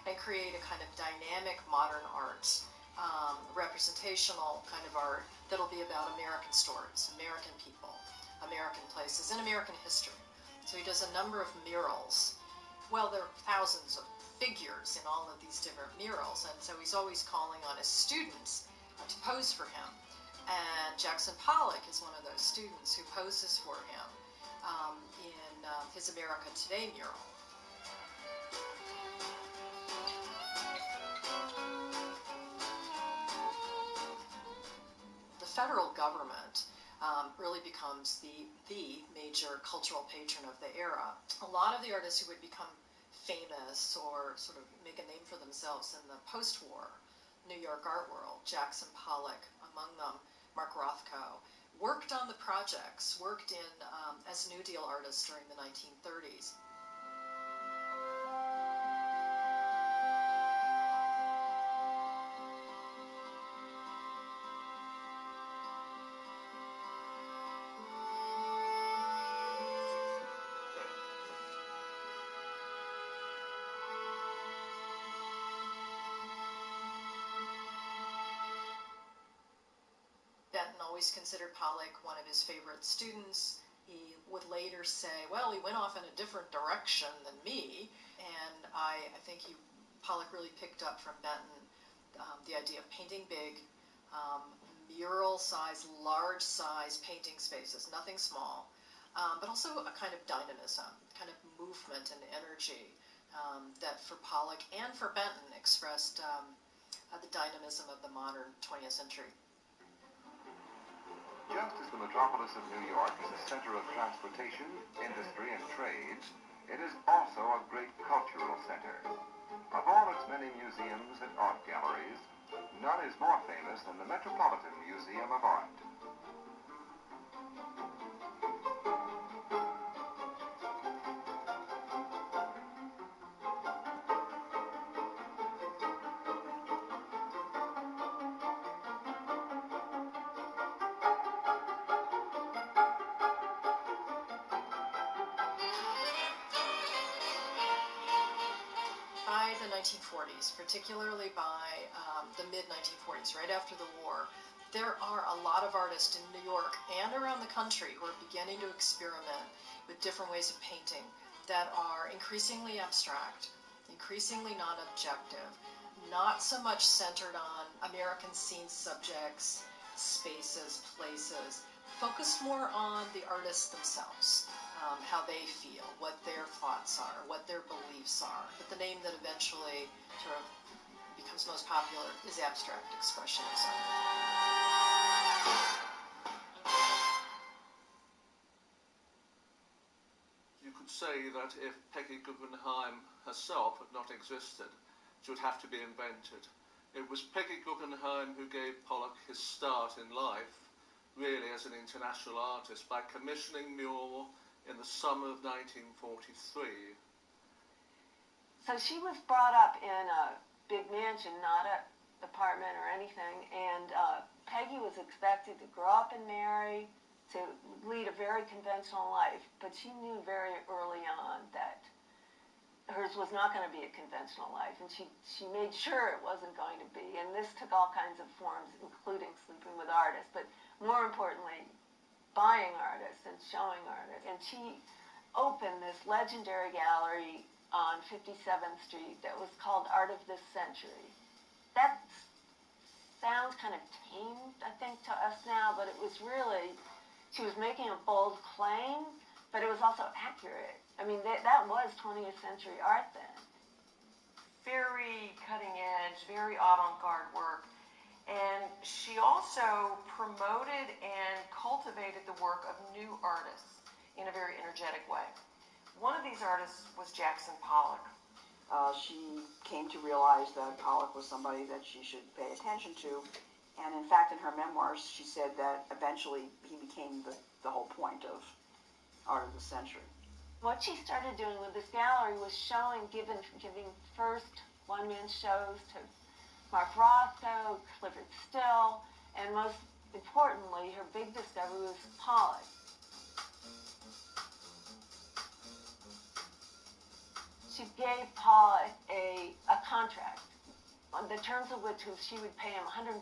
and create a kind of dynamic modern art, representational kind of art that'll be about American stories, American people, American places, and American history. So he does a number of murals. Well, there are thousands of figures in all of these different murals, and so he's always calling on his students to pose for him. And Jackson Pollock is one of those students who poses for him in his America Today mural. The federal government really becomes the major cultural patron of the era. A lot of the artists who would become famous or sort of make a name for themselves in the post-war New York art world, Jackson Pollock among them, Mark Rothko, worked on the projects, worked in as New Deal artists during the 1930s. Benton always considered Pollock one of his favorite students. He would later say, well, he went off in a different direction than me. And I think Pollock really picked up from Benton the idea of painting big, mural size, large size painting spaces, nothing small, but also a kind of dynamism, kind of movement and energy that for Pollock and for Benton expressed the dynamism of the modern 20th century. Just as the metropolis of New York is a center of transportation, industry, and trade, it is also a great cultural center. Of all its many museums and art galleries, none is more famous than the Metropolitan Museum of Art. By the 1940s, particularly by the mid-1940s, right after the war, there are a lot of artists in New York and around the country who are beginning to experiment with different ways of painting that are increasingly abstract, increasingly non-objective, not so much centered on American scene subjects, spaces, places, focused more on the artists themselves. How they feel, what their thoughts are, what their beliefs are. But the name that eventually sort of becomes most popular is abstract expressionism. You could say that if Peggy Guggenheim herself had not existed, she would have to be invented. It was Peggy Guggenheim who gave Pollock his start in life, really as an international artist, by commissioning Muir in the summer of 1943. So she was brought up in a big mansion, not an apartment or anything, and Peggy was expected to grow up and marry, to lead a very conventional life, but she knew very early on that hers was not going to be a conventional life, and she made sure it wasn't going to be, and this took all kinds of forms, including sleeping with artists, but more importantly, buying artists and showing artists. And she opened this legendary gallery on 57th Street that was called Art of This Century. That sounds kind of tame, I think, to us now, but it was really, she was making a bold claim, but it was also accurate. I mean, that was 20th century art then. Very cutting edge, very avant-garde work. And she also promoted and cultivated the work of new artists in a very energetic way. One of these artists was Jackson Pollock. She came to realize that Pollock was somebody that she should pay attention to. And in fact, in her memoirs, she said that eventually he became the whole point of Art of the Century. What she started doing with this gallery was giving first one-man shows to Mark Rothko, Clifford Still, and most importantly, her big discovery was Pollock. She gave Pollock a contract, on the terms of which she would pay him $150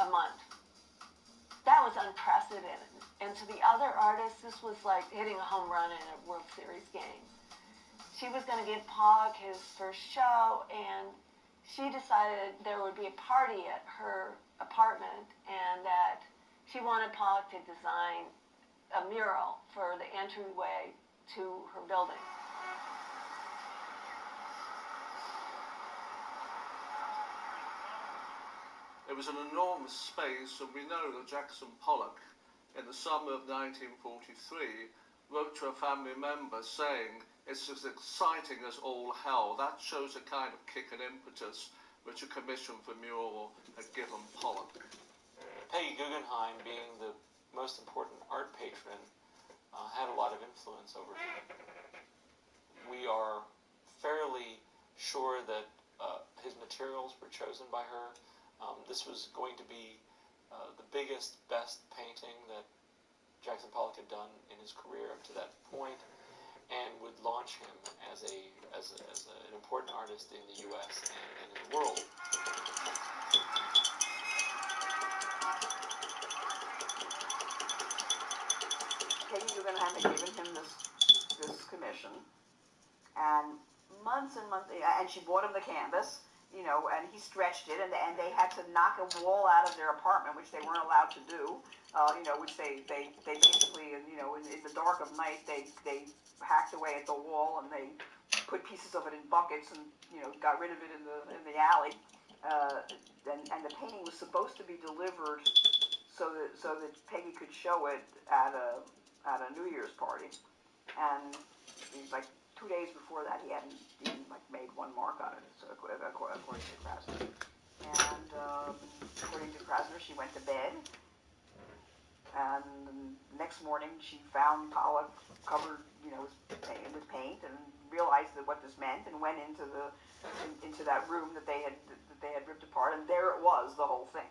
a month. That was unprecedented. And to the other artists, this was like hitting a home run in a World Series game. She was going to give Pollock his first show, and she decided there would be a party at her apartment and that she wanted Pollock to design a mural for the entryway to her building. It was an enormous space, and we know that Jackson Pollock, in the summer of 1943, wrote to a family member saying, "It's as exciting as all hell." That shows a kind of kick and impetus which a commission for Muir had given Pollock. Peggy Guggenheim, being the most important art patron, had a lot of influence over him. We are fairly sure that his materials were chosen by her. This was going to be the biggest, best painting that Jackson Pollock had done in his career up to that point, and would launch him as an important artist in the U.S. and in the world. Peggy Guggenheim had given him this commission, and months and months, and she bought him the canvas, and he stretched it, and they had to knock a wall out of their apartment, which they weren't allowed to do, which they basically, in the dark of night, they hacked away at the wall, and they put pieces of it in buckets, and got rid of it in the alley, and the painting was supposed to be delivered so that Peggy could show it at a New Year's party, and like 2 days before that, he hadn't even made one mark on it, so according to Krasner. And according to Krasner, she went to bed, and the next morning she found Pollock covered, with paint, and realized what this meant, and went into that room that they had ripped apart, and there it was, the whole thing.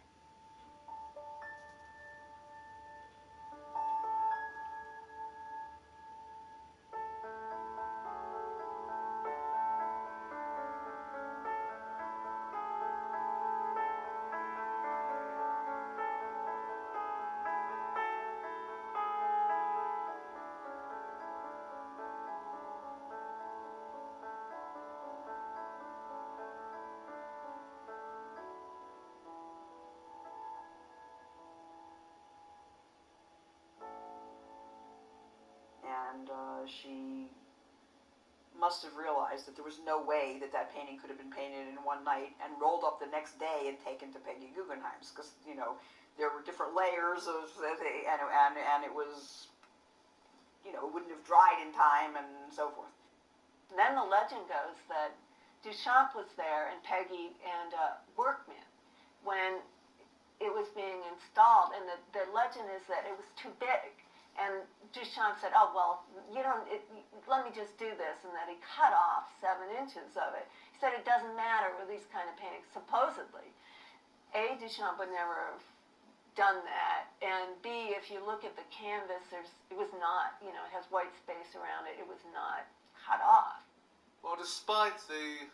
And she must have realized that there was no way that painting could have been painted in one night and rolled up the next day and taken to Peggy Guggenheim's, because there were different layers of and it was it wouldn't have dried in time and so forth. And then the legend goes that Duchamp was there and Peggy and workmen when it was being installed, and the legend is that it was too big. And Duchamp said, "Oh, well, let me just do this," and that he cut off 7 inches of it. He said it doesn't matter with these kind of paintings, supposedly. A, Duchamp would never have done that, and B, if you look at the canvas, it was not, it has white space around it, it was not cut off. Well, despite the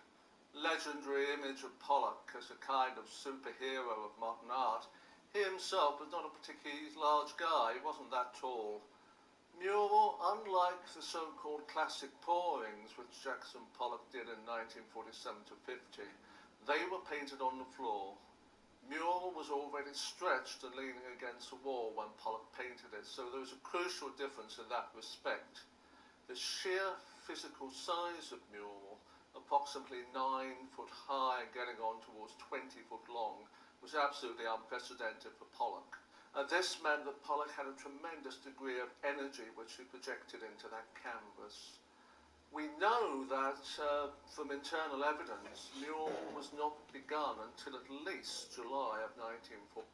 legendary image of Pollock as a kind of superhero of modern art, he himself was not a particularly large guy. He wasn't that tall. Mural, unlike the so-called classic pourings, which Jackson Pollock did in 1947 to 50, they were painted on the floor. Mural was already stretched and leaning against the wall when Pollock painted it, so there was a crucial difference in that respect. The sheer physical size of Mural, approximately 9 foot high and getting on towards 20 foot long, was absolutely unprecedented for Pollock. And this meant that Pollock had a tremendous degree of energy which he projected into that canvas. We know that from internal evidence, Mural was not begun until at least July of 1940.